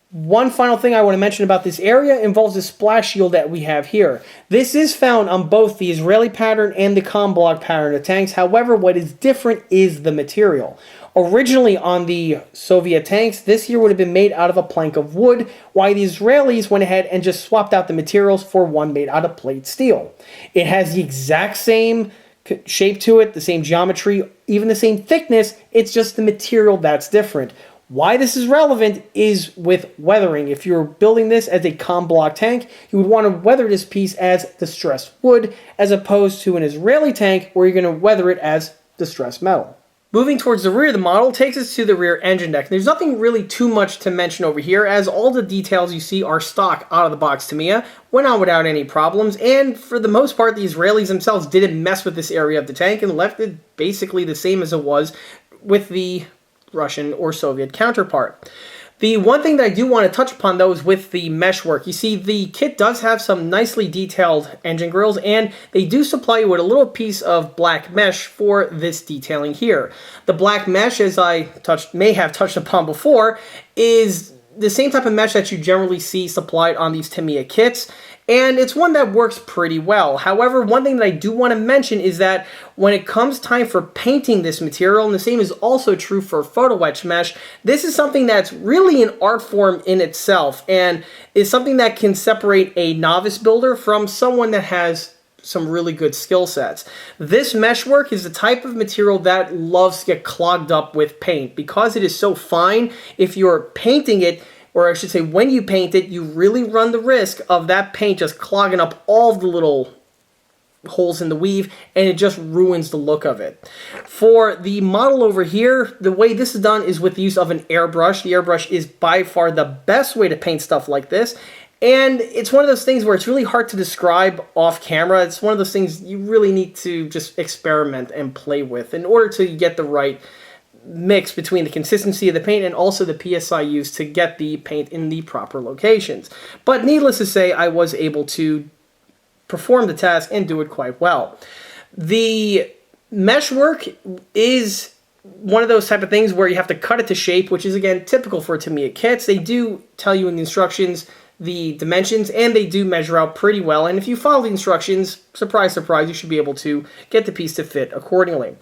One final thing I want to mention about this area involves the splash shield that we have here. This is found on both the Israeli pattern and the com block pattern of tanks. However, what is different is the material. Originally on the Soviet tanks, this here would have been made out of a plank of wood, while the Israelis went ahead and just swapped out the materials for one made out of plate steel. It has the exact same shape to it, the same geometry, even the same thickness. It's just the material that's different. Why this is relevant is with weathering. If you're building this as a com block tank, you would want to weather this piece as distressed wood, as opposed to an Israeli tank where you're going to weather it as distressed metal. Moving towards the rear of the model takes us to the rear engine deck. There's nothing really too much to mention over here, as all the details you see are stock out of the box Tamiya, went on without any problems, and for the most part the Israelis themselves didn't mess with this area of the tank and left it basically the same as it was with the Russian or Soviet counterpart. The one thing that I do want to touch upon, though, is with the mesh work. You see, the kit does have some nicely detailed engine grills, and they do supply you with a little piece of black mesh for this detailing here. The black mesh, as I may have touched upon before, is the same type of mesh that you generally see supplied on these Tamiya kits, and it's one that works pretty well. However, one thing that I do want to mention is that when it comes time for painting this material, and the same is also true for photo etch mesh, this is something that's really an art form in itself, and is something that can separate a novice builder from someone that has some really good skill sets. This meshwork is the type of material that loves to get clogged up with paint. Because it is so fine, if you're painting it, or I should say when you paint it, you really run the risk of that paint just clogging up all the little holes in the weave, and it just ruins the look of it. For the model over here, the way this is done is with the use of an airbrush. The airbrush is by far the best way to paint stuff like this. And it's one of those things where it's really hard to describe off camera. It's one of those things you really need to just experiment and play with in order to get the right mix between the consistency of the paint and also the PSI used to get the paint in the proper locations. But needless to say, I was able to perform the task and do it quite well. The mesh work is one of those type of things where you have to cut it to shape, which is, again, typical for Tamiya kits. They do tell you in the instructions the dimensions, and they do measure out pretty well, and if you follow the instructions, surprise, surprise, you should be able to get the piece to fit accordingly.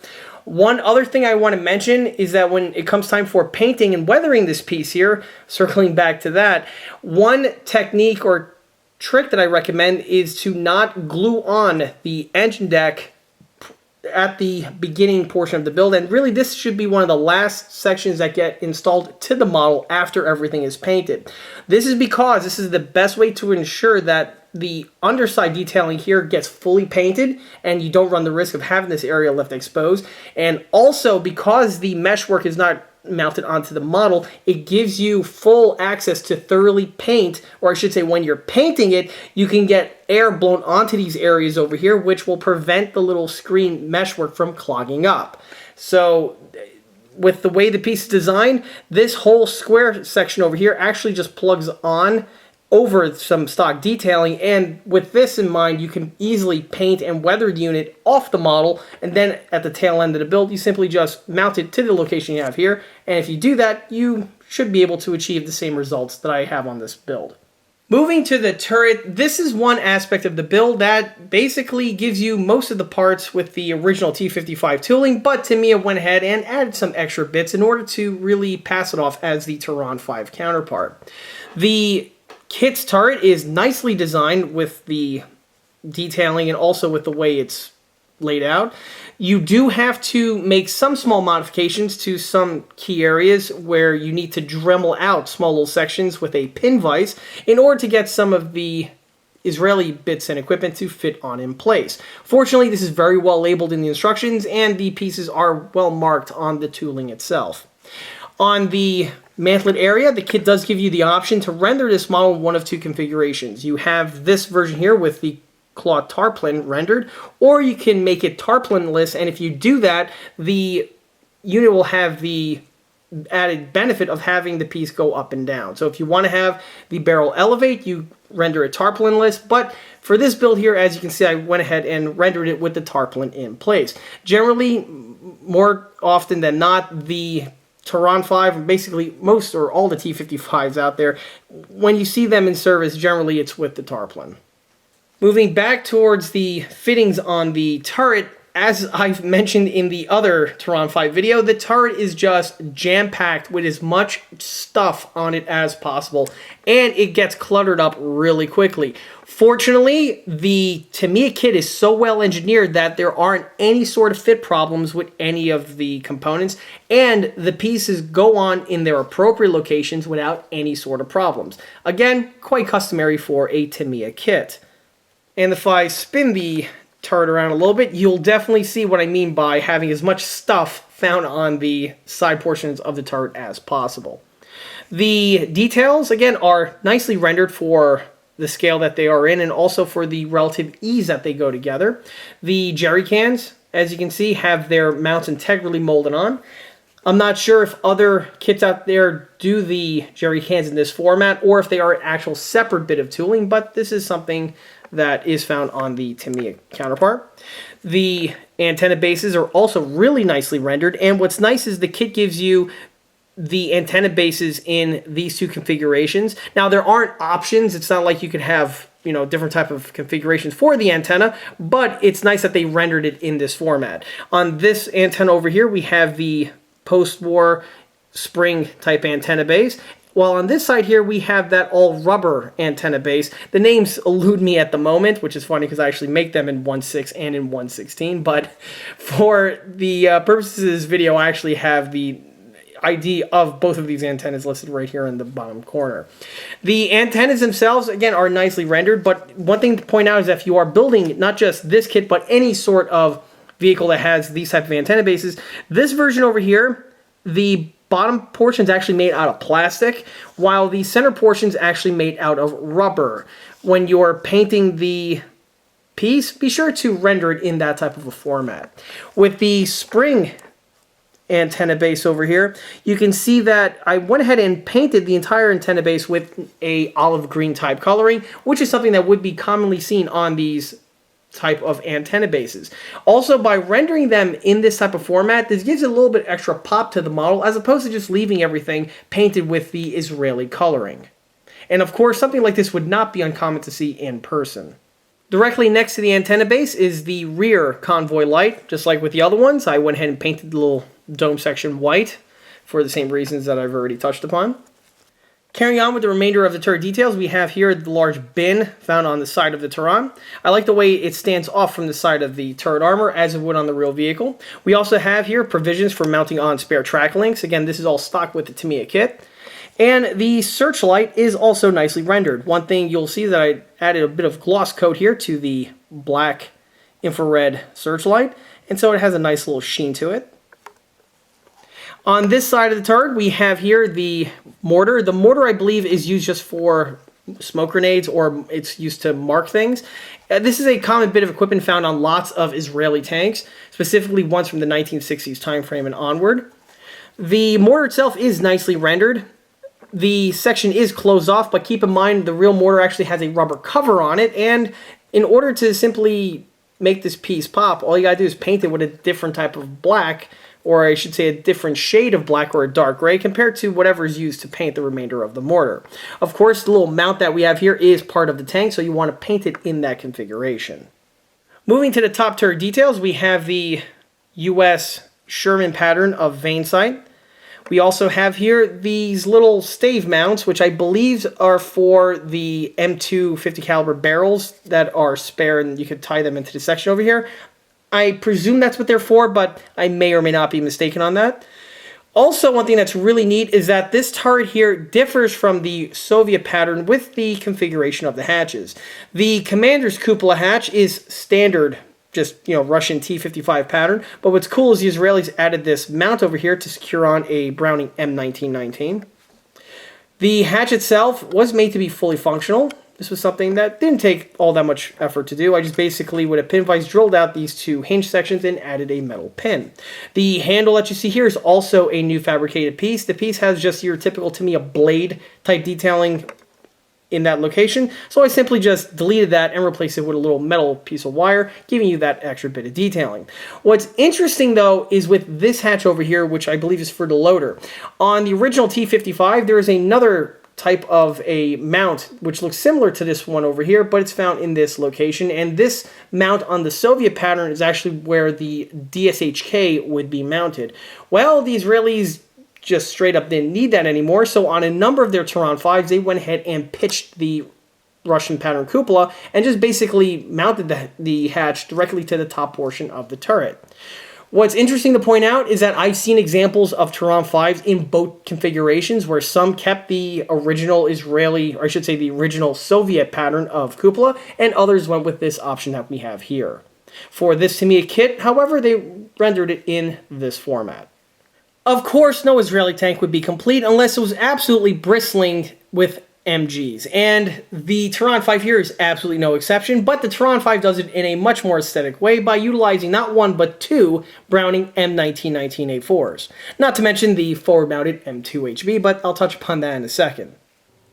One other thing I want to mention is that when it comes time for painting and weathering this piece here, circling back to that, one technique or trick that I recommend is to not glue on the engine deck at the beginning portion of the build, and really this should be one of the last sections that get installed to the model after everything is painted. This is because this is the best way to ensure that the underside detailing here gets fully painted and you don't run the risk of having this area left exposed, and also because the meshwork is not mounted onto the model, it gives you full access to thoroughly paint, or I should say when you're painting it, you can get air blown onto these areas over here, which will prevent the little screen meshwork from clogging up. So with the way the piece is designed, this whole square section over here actually just plugs on over some stock detailing, and with this in mind, you can easily paint and weather the unit off the model, and then at the tail end of the build, you simply just mount it to the location you have here, and if you do that, you should be able to achieve the same results that I have on this build. Moving to the turret, this is one aspect of the build that basically gives you most of the parts with the original T55 tooling, but Tamiya went ahead and added some extra bits in order to really pass it off as the Tiran 5 counterpart. The kit's turret is nicely designed with the detailing and also with the way it's laid out. You do have to make some small modifications to some key areas where you need to Dremel out small little sections with a pin vise in order to get some of the Israeli bits and equipment to fit on in place. Fortunately, this is very well labeled in the instructions and the pieces are well marked on the tooling itself. On the mantlet area, the kit does give you the option to render this model in one of two configurations. You have this version here with the cloth tarpaulin rendered, or you can make it tarpaulinless, and if you do that, the unit will have the added benefit of having the piece go up and down. So if you want to have the barrel elevate, you render it tarpaulinless, but for this build here, as you can see, I went ahead and rendered it with the tarpaulin in place. Generally, more often than not, the Tiran 5, basically most or all the T55s out there, when you see them in service, generally it's with the tarpaulin. Moving back towards the fittings on the turret, as I've mentioned in the other Tiran 5 video, the turret is just jam-packed with as much stuff on it as possible, and it gets cluttered up really quickly. Fortunately, the Tamiya kit is so well engineered that there aren't any sort of fit problems with any of the components, and the pieces go on in their appropriate locations without any sort of problems. Again, quite customary for a Tamiya kit. And if I spin the turret around a little bit, you'll definitely see what I mean by having as much stuff found on the side portions of the turret as possible. The details, again, are nicely rendered for the scale that they are in and also for the relative ease that they go together. The jerry cans, as you can see, have their mounts integrally molded on. I'm not sure if other kits out there do the jerry cans in this format or if they are an actual separate bit of tooling, but this is something that is found on the Tamiya counterpart. The antenna bases are also really nicely rendered, and what's nice is the kit gives you the antenna bases in these two configurations. Now, there aren't options. It's not like you could have, you know, different type of configurations for the antenna, but it's nice that they rendered it in this format. On this antenna over here, we have the post-war spring type antenna base, while on this side here, we have that all rubber antenna base. The names elude me at the moment, which is funny because I actually make them in 1.6 and in 1.16. But for the purposes of this video, I actually have the ID of both of these antennas listed right here in the bottom corner. The antennas themselves, again, are nicely rendered. But one thing to point out is that if you are building not just this kit, but any sort of vehicle that has these type of antenna bases, this version over here, the bottom portion is actually made out of plastic, while the center portion is actually made out of rubber. When you're painting the piece, be sure to render it in that type of a format. With the spring antenna base over here, you can see that I went ahead and painted the entire antenna base with a olive green type coloring, which is something that would be commonly seen on these type of antenna bases. Also, by rendering them in this type of format, this gives it a little bit extra pop to the model as opposed to just leaving everything painted with the Israeli coloring. And of course, something like this would not be uncommon to see in person. Directly next to the antenna base is the rear convoy light. Just like with the other ones, I went ahead and painted the little dome section white for the same reasons that I've already touched upon. Carrying on with the remainder of the turret details, we have here the large bin found on the side of the Tiran. I like the way it stands off from the side of the turret armor as it would on the real vehicle. We also have here provisions for mounting on spare track links. Again, this is all stock with the Tamiya kit. And the searchlight is also nicely rendered. One thing you'll see that I added a bit of gloss coat here to the black infrared searchlight, and so it has a nice little sheen to it. On this side of the turret, we have here the mortar. The mortar, I believe, is used just for smoke grenades, or it's used to mark things. This is a common bit of equipment found on lots of Israeli tanks, specifically ones from the 1960s time frame and onward. The mortar itself is nicely rendered. the section is closed off, but keep in mind the real mortar actually has a rubber cover on it, and in order to simply make this piece pop, all you gotta do is paint it with a different type of black, or I should say a different shade of black or a dark gray compared to whatever is used to paint the remainder of the mortar. Of course, the little mount that we have here is part of the tank, so you want to paint it in that configuration. Moving to the top turret details, we have the US Sherman pattern of vane sight. We also have here these little stave mounts, which I believe are for the M2 50 caliber barrels that are spare, and you could tie them into the section over here. I presume that's what they're for, but I may or may not be mistaken on that. Also, one thing that's really neat is that this turret here differs from the Soviet pattern with the configuration of the hatches. The commander's cupola hatch is standard, just, Russian T-55 pattern, but what's cool is the Israelis added this mount over here to secure on a Browning M1919. The hatch itself was made to be fully functional. This was something that didn't take all that much effort to do. I just basically, with a pin vise, drilled out these two hinge sections and added a metal pin. The handle that you see here is also a new fabricated piece. The piece has just your typical Tamiya blade type detailing in that location, so I simply just deleted that and replaced it with a little metal piece of wire, giving you that extra bit of detailing. What's interesting though is with this hatch over here, which I believe is for the loader. On the original T-55, there is another type of a mount which looks similar to this one over here, but it's found in this location, and this mount on the Soviet pattern is actually where the DSHK would be mounted. Well, the Israelis just straight up didn't need that anymore, so on a number of their Tiran 5s, they went ahead and pitched the Russian pattern cupola and just basically mounted the hatch directly to the top portion of the turret. What's interesting to point out is that I've seen examples of Tiran 5s in both configurations where some kept the original Israeli, or I should say the original Soviet pattern of cupola, and others went with this option that we have here. For this Tamiya kit, however, they rendered it in this format. Of course, no Israeli tank would be complete unless it was absolutely bristling with MGs, and the Tiran 5 here is absolutely no exception, but the Tiran 5 does it in a much more aesthetic way by utilizing not one but two Browning M1919 A4s, not to mention the forward-mounted M2 HB, but I'll touch upon that in a second.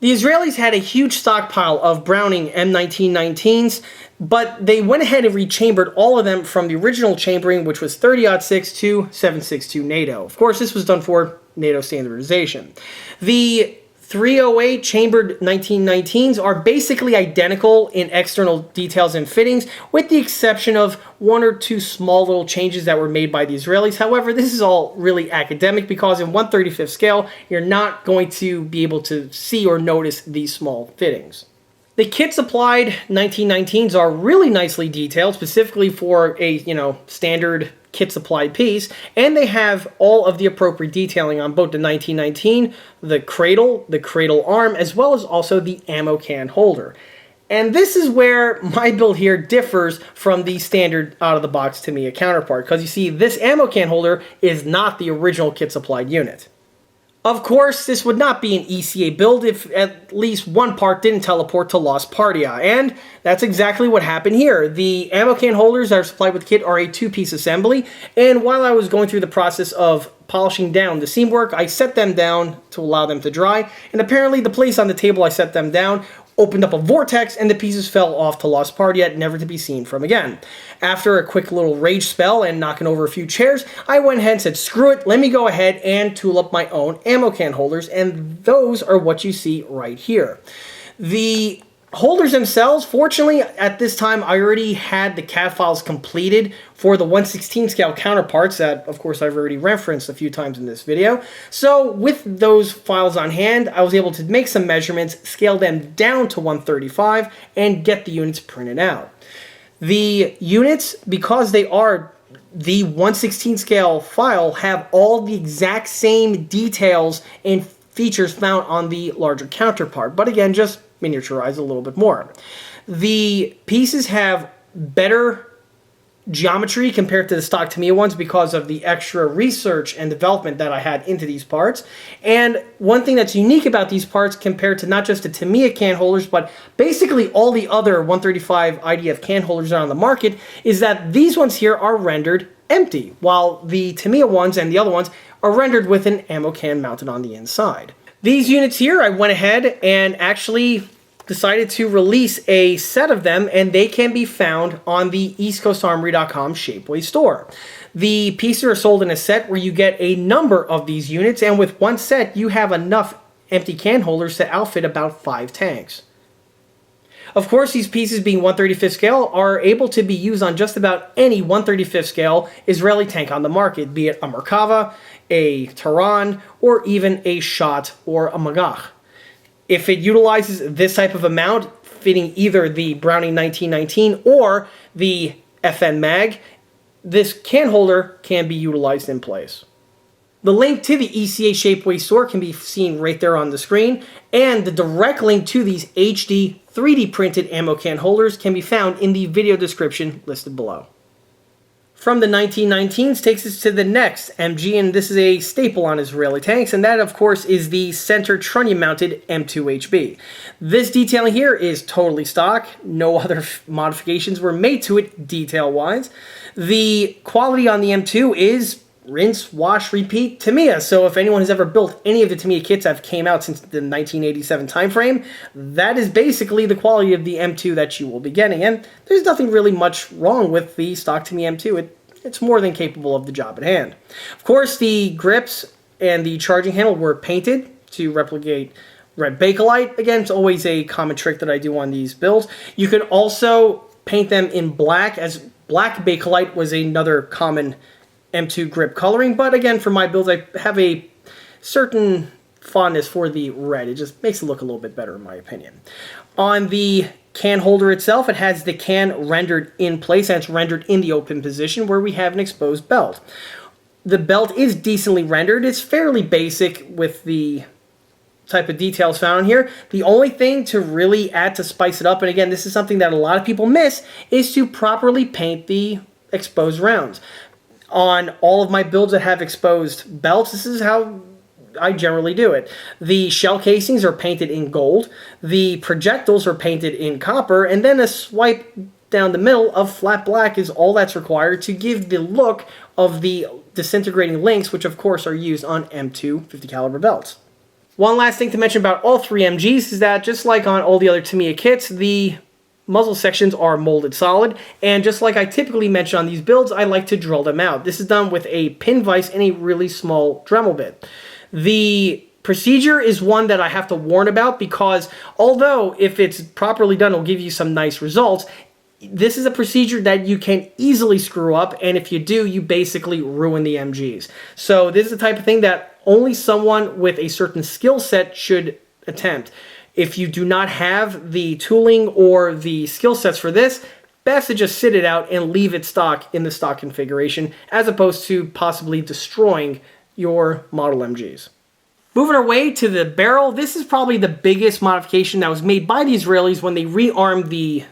The Israelis had a huge stockpile of Browning M1919s, but they went ahead and rechambered all of them from the original chambering, which was 30-06 to 7.62 NATO. Of course, this was done for NATO standardization. The 308 chambered 1919s are basically identical in external details and fittings, with the exception of one or two small little changes that were made by the Israelis. However, this is all really academic because in 1/35 scale, you're not going to be able to see or notice these small fittings. The kit supplied 1919s are really nicely detailed, specifically for a, standard kit supplied piece, and they have all of the appropriate detailing on both the 1919, the cradle arm, as well as also the ammo can holder. And this is where my build here differs from the standard out-of-the-box Tamiya counterpart, because you see, this ammo can holder is not the original kit supplied unit. Of course, this would not be an ECA build if at least one part didn't teleport to Lost Partia, and that's exactly what happened here. The ammo can holders that are supplied with the kit are a two-piece assembly, and while I was going through the process of polishing down the seam work, I set them down to allow them to dry, and apparently the place on the table I set them down opened up a vortex and the pieces fell off to Lost Partia, never to be seen from again. After a quick little rage spell and knocking over a few chairs, I went ahead and said, screw it, let me go ahead and tool up my own ammo can holders, and those are what you see right here. The holders themselves, fortunately, at this time, I already had the CAD files completed for the 1/16 scale counterparts that, of course, I've already referenced a few times in this video. So with those files on hand, I was able to make some measurements, scale them down to 1/35, and get the units printed out. The units, because they are the 1/16 scale file, have all the exact same details and features found on the larger counterpart, but again, just miniaturized a little bit more. The pieces have better geometry compared to the stock Tamiya ones because of the extra research and development that I had into these parts. And one thing that's unique about these parts compared to not just the Tamiya can holders, but basically all the other 135 IDF can holders that are on the market, is that these ones here are rendered empty, while the Tamiya ones and the other ones are rendered with an ammo can mounted on the inside. These units here, I went ahead and actually decided to release a set of them, and they can be found on the eastcoastarmory.com Shapeways store. The pieces are sold in a set where you get a number of these units, and with one set, you have enough empty can holders to outfit about 5 tanks. Of course, these pieces being 1/35 scale are able to be used on just about any 1/35 scale Israeli tank on the market, be it a Merkava, a Tiran, or even a Shot or a Magach. If it utilizes this type of amount, fitting either the Browning 1919 or the FN Mag, this can holder can be utilized in place. The link to the ECA Shapeways store can be seen right there on the screen, and the direct link to these HD 3D printed ammo can holders can be found in the video description listed below. From the 1919s takes us to the next MG, and this is a staple on Israeli tanks, and that of course is the center trunnion mounted M2HB. This detailing here is totally stock. No other modifications were made to it detail wise. The quality on the M2 is rinse, wash, repeat Tamiya. So if anyone has ever built any of the Tamiya kits that have came out since the 1987 timeframe, that is basically the quality of the M2 that you will be getting. And there's nothing really much wrong with the stock Tamiya M2. It's more than capable of the job at hand. Of course, the grips and the charging handle were painted to replicate red Bakelite. Again, it's always a common trick that I do on these builds. You could also paint them in black, as black Bakelite was another common M2 grip coloring, but again, for my builds, I have a certain fondness for the red. It just makes it look a little bit better in my opinion. On the can holder itself, it has the can rendered in place, and it's rendered in the open position where we have an exposed belt. The belt is decently rendered. It's fairly basic with the type of details found here. The only thing to really add to spice it up, and again, this is something that a lot of people miss, is to properly paint the exposed rounds. On all of my builds that have exposed belts, this is how I generally do it. The shell casings are painted in gold, the projectiles are painted in copper, and then a swipe down the middle of flat black is all that's required to give the look of the disintegrating links, which of course are used on M2 50 caliber belts. One last thing to mention about all three MGs is that just like on all the other Tamiya kits, the muzzle sections are molded solid, and just like I typically mention on these builds, I like to drill them out. This is done with a pin vise and a really small Dremel bit. The procedure is one that I have to warn about because although if it's properly done, it'll give you some nice results, this is a procedure that you can easily screw up, and if you do, you basically ruin the MGs. So this is the type of thing that only someone with a certain skill set should attempt. If you do not have the tooling or the skill sets for this, best to just sit it out and leave it stock in the stock configuration as opposed to possibly destroying your model MGs. Moving our way to the barrel, this is probably the biggest modification that was made by the Israelis when they rearmed the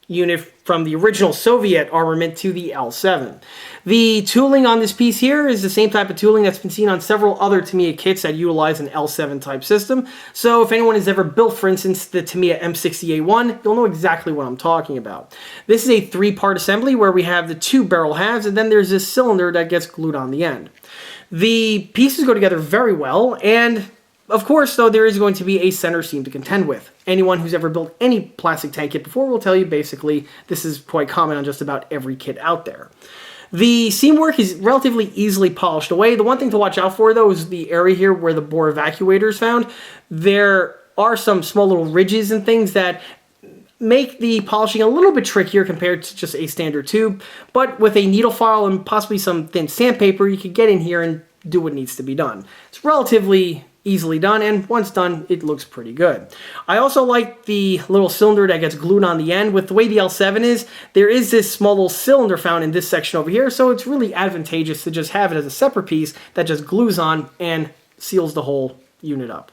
unit from the original Soviet armament to the L7. The tooling on this piece here is the same type of tooling that's been seen on several other Tamiya kits that utilize an L7 type system. So if anyone has ever built, for instance, the Tamiya M60A1, you'll know exactly what I'm talking about. This is a 3-part assembly where we have the 2 barrel halves, and then there's this cylinder that gets glued on the end. The pieces go together very well, and of course, though, there is going to be a center seam to contend with. Anyone who's ever built any plastic tank kit before will tell you basically this is quite common on just about every kit out there. The seam work is relatively easily polished away. The one thing to watch out for, though, is the area here where the bore evacuator is found. There are some small little ridges and things that make the polishing a little bit trickier compared to just a standard tube, but with a needle file and possibly some thin sandpaper, you could get in here and do what needs to be done. It's relatively easily done, and once done, it looks pretty good. I also like the little cylinder that gets glued on the end. With the way the L7 is, there is this small little cylinder found in this section over here, so it's really advantageous to just have it as a separate piece that just glues on and seals the whole unit up.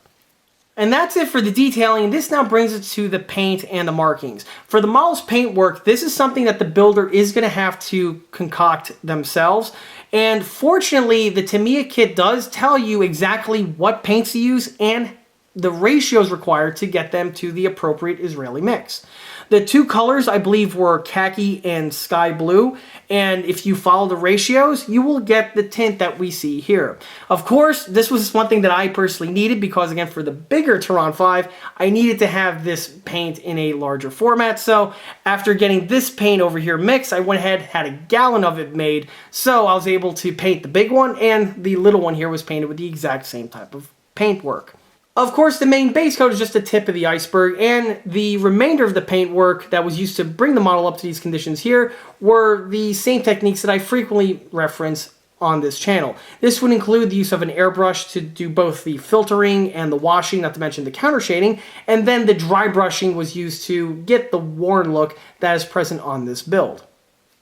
And that's it for the detailing. This now brings us to the paint and the markings. For the model's paint work, this is something that the builder is going to have to concoct themselves. And fortunately, the Tamiya kit does tell you exactly what paints to use and the ratios required to get them to the appropriate Israeli mix. The two colors, I believe, were khaki and sky blue, and if you follow the ratios, you will get the tint that we see here. Of course, this was one thing that I personally needed because, again, for the bigger Tiran 5, I needed to have this paint in a larger format, so after getting this paint over here mixed, I went ahead, had a gallon of it made, so I was able to paint the big one, and the little one here was painted with the exact same type of paintwork. Of course, the main base coat is just the tip of the iceberg, and the remainder of the paintwork that was used to bring the model up to these conditions here were the same techniques that I frequently reference on this channel. This would include the use of an airbrush to do both the filtering and the washing, not to mention the counter shading, and then the dry brushing was used to get the worn look that is present on this build.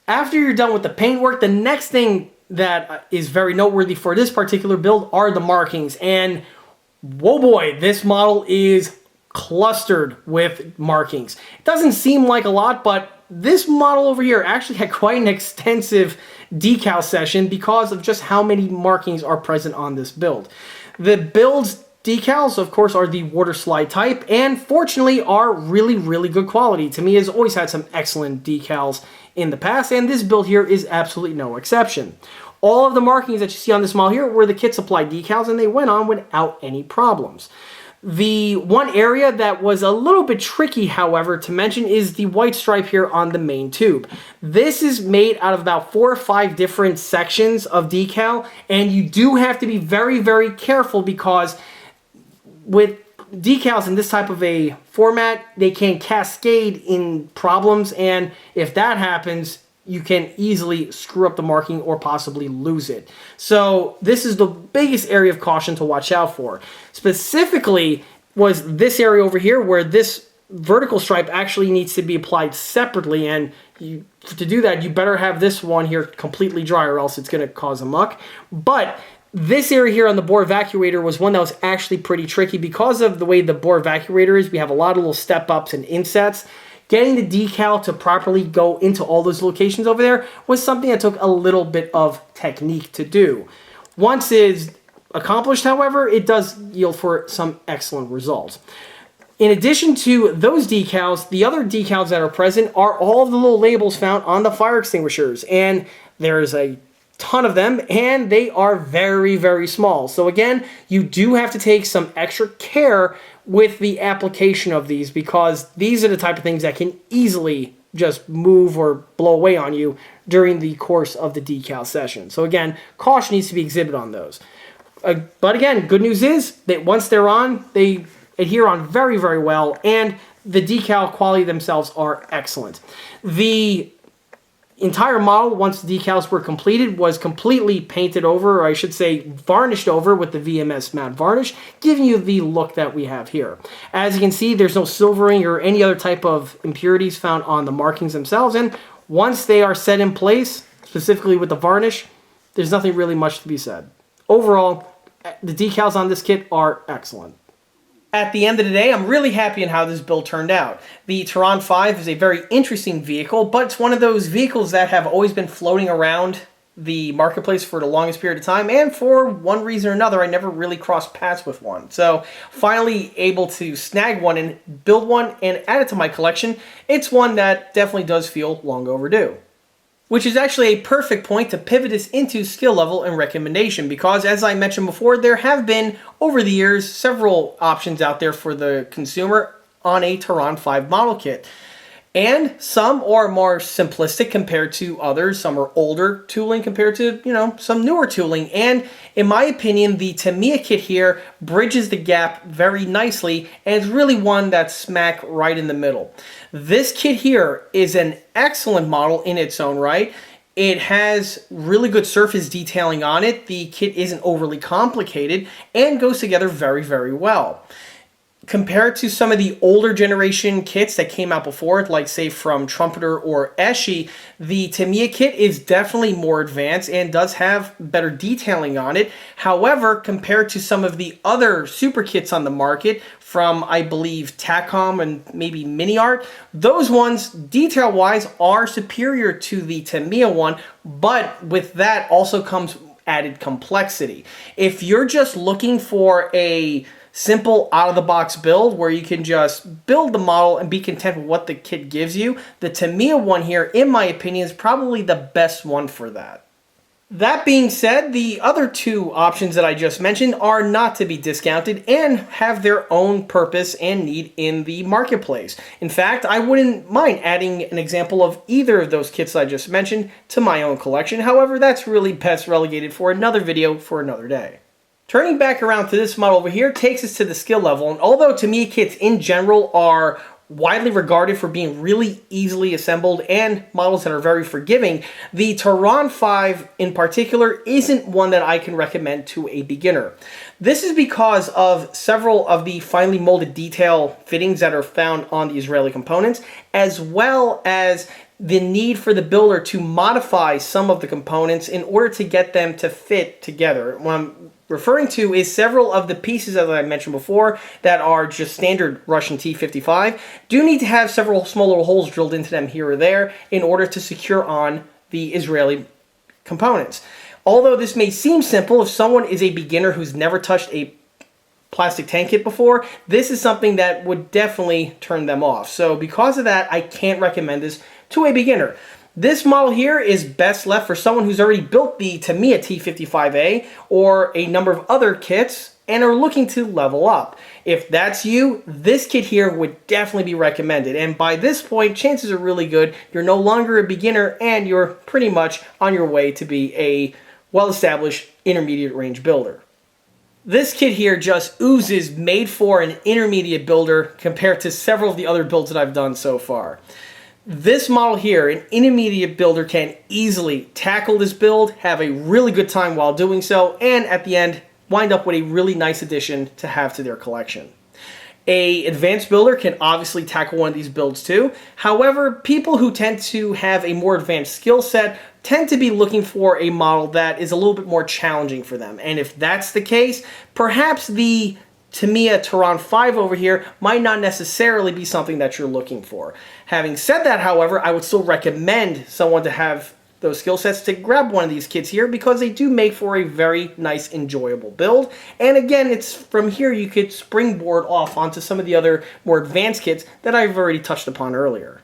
After you're done with the paintwork, the next thing that is very noteworthy for this particular build are the markings, and whoa boy, this model is clustered with markings. It doesn't seem like a lot, but this model over here actually had quite an extensive decal session because of just how many markings are present on this build. The build's decals, of course, are the water slide type, and fortunately are really, really good quality. Tamiya has always had some excellent decals in the past, and this build here is absolutely no exception. All of the markings that you see on this model here were the kit supply decals, and they went on without any problems. The one area that was a little bit tricky, however, to mention is the white stripe here on the main tube. This is made out of about 4 or 5 different sections of decal, and you do have to be very, very careful because with decals in this type of a format, they can cascade in problems, and if that happens, you can easily screw up the marking or possibly lose it. So this is the biggest area of caution to watch out for. Specifically was this area over here where this vertical stripe actually needs to be applied separately, and to do that, you better have this one here completely dry or else it's going to cause a muck. But this area here on the bore evacuator was one that was actually pretty tricky because of the way the bore evacuator is. We have a lot of little step-ups and insets. Getting the decal to properly go into all those locations over there was something that took a little bit of technique to do. Once it's accomplished, however, it does yield for some excellent results. In addition to those decals, the other decals that are present are all of the little labels found on the fire extinguishers, and there's a ton of them, and they are very, very small. So again, you do have to take some extra care with the application of these because these are the type of things that can easily just move or blow away on you during the course of the decal session. So again, caution needs to be exhibited on those. But again, good news is that once they're on, they adhere on very, very well, and the decal quality themselves are excellent. The entire model, once the decals were completed, was completely painted over, or I should say varnished over with the VMS matte varnish, giving you the look that we have here. As you can see, there's no silvering or any other type of impurities found on the markings themselves, and once they are set in place, specifically with the varnish, there's nothing really much to be said. Overall, the decals on this kit are excellent. At the end of the day, I'm really happy in how this build turned out. The Tiran 5 is a very interesting vehicle, but it's one of those vehicles that have always been floating around the marketplace for the longest period of time, and for one reason or another, I never really crossed paths with one. So, finally able to snag one and build one and add it to my collection, it's one that definitely does feel long overdue. Which is actually a perfect point to pivot this into skill level and recommendation, because as I mentioned before, there have been, over the years, several options out there for the consumer on a Tiran 5 model kit. And some are more simplistic compared to others. Some are older tooling compared to, some newer tooling. And in my opinion, the Tamiya kit here bridges the gap very nicely, and it's really one that's smack right in the middle. This kit here is an excellent model in its own right. It has really good surface detailing on it. The kit isn't overly complicated and goes together very, very well. Compared to some of the older generation kits that came out before, like say from Trumpeter or Eshi, the Tamiya kit is definitely more advanced and does have better detailing on it. However, compared to some of the other super kits on the market from, I believe, Tacom and maybe Mini Art, those ones, detail-wise, are superior to the Tamiya one, but with that also comes added complexity. If you're just looking for a simple out-of-the-box build where you can just build the model and be content with what the kit gives you, the Tamiya one here, in my opinion, is probably the best one for that. That being said, the other two options that I just mentioned are not to be discounted and have their own purpose and need in the marketplace. In fact, I wouldn't mind adding an example of either of those kits I just mentioned to my own collection. However, that's really best relegated for another video for another day. Turning back around to this model over here takes us to the skill level, and although Tamiya kits in general are widely regarded for being really easily assembled and models that are very forgiving, the Tiran 5 in particular isn't one that I can recommend to a beginner. This is because of several of the finely molded detail fittings that are found on the Israeli components, as well as the need for the builder to modify some of the components in order to get them to fit together. What I'm referring to is several of the pieces, as I mentioned before, that are just standard Russian T55 do need to have several small little holes drilled into them here or there in order to secure on the Israeli components. Although this may seem simple, if someone is a beginner who's never touched a plastic tank kit before, this is something that would definitely turn them off. So because of that, I can't recommend this to a beginner. This model here is best left for someone who's already built the Tamiya T55A or a number of other kits and are looking to level up. If that's you, this kit here would definitely be recommended. And by this point, chances are really good you're no longer a beginner and you're pretty much on your way to be a well-established intermediate range builder. This kit here just oozes made for an intermediate builder compared to several of the other builds that I've done so far. This model here, an intermediate builder can easily tackle this build, have a really good time while doing so, and at the end, wind up with a really nice addition to have to their collection. An advanced builder can obviously tackle one of these builds too. However, people who tend to have a more advanced skill set tend to be looking for a model that is a little bit more challenging for them. And if that's the case, perhaps the Tamiya Tiran 5 over here might not necessarily be something that you're looking for. Having said that, however, I would still recommend someone to have those skill sets to grab one of these kits here because they do make for a very nice, enjoyable build. And again, it's from here you could springboard off onto some of the other more advanced kits that I've already touched upon earlier.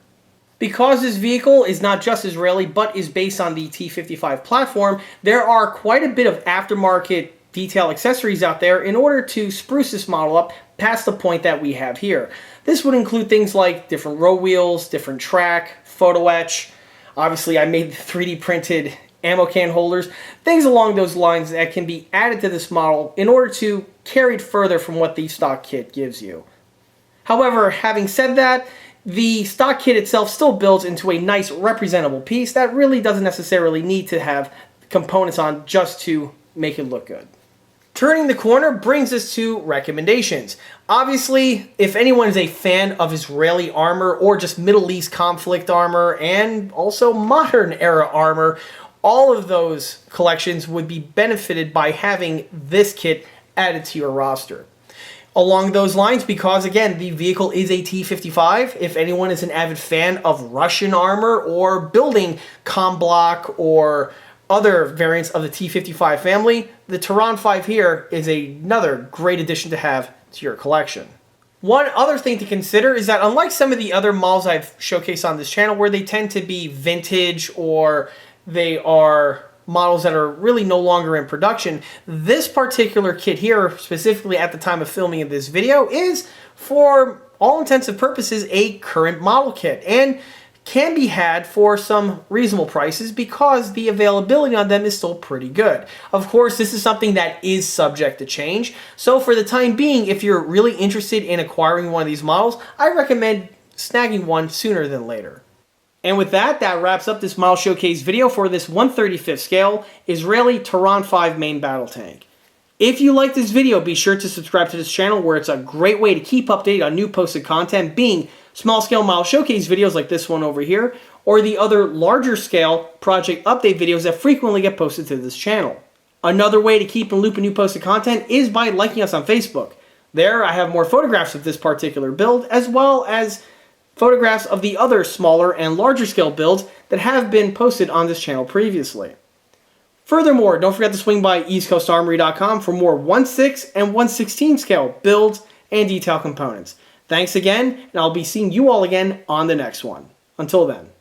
Because this vehicle is not just Israeli, but is based on the T55 platform, there are quite a bit of aftermarket detail accessories out there in order to spruce this model up past the point that we have here. This would include things like different road wheels, different track, photo etch. Obviously, I made 3D printed ammo can holders, things along those lines that can be added to this model in order to carry it further from what the stock kit gives you. However, having said that, the stock kit itself still builds into a nice representable piece that really doesn't necessarily need to have components on just to make it look good. Turning the corner brings us to recommendations. Obviously, if anyone is a fan of Israeli armor or just Middle East conflict armor and also modern era armor, all of those collections would be benefited by having this kit added to your roster. Along those lines, because again, the vehicle is a T55, if anyone is an avid fan of Russian armor or building com block or other variants of the T55 family, the Tiran 5 here is another great addition to have to your collection. One other thing to consider is that unlike some of the other models I've showcased on this channel where they tend to be vintage or they are models that are really no longer in production, this particular kit here, specifically at the time of filming of this video, is for all intents and purposes a current model kit and can be had for some reasonable prices because the availability on them is still pretty good. Of course, this is something that is subject to change, so for the time being, if you're really interested in acquiring one of these models, I recommend snagging one sooner than later. And with that, that wraps up this model showcase video for this 1/35th scale Israeli Tiran 5 main battle tank. If you like this video, be sure to subscribe to this channel where it's a great way to keep updated on new posted content, being small scale model showcase videos like this one over here, or the other larger scale project update videos that frequently get posted to this channel. Another way to keep in loop of new posted content is by liking us on Facebook. There I have more photographs of this particular build, as well as photographs of the other smaller and larger scale builds that have been posted on this channel previously. Furthermore, don't forget to swing by eastcoastarmory.com for more 1/6 and 1/16 scale builds and detail components. Thanks again, and I'll be seeing you all again on the next one. Until then.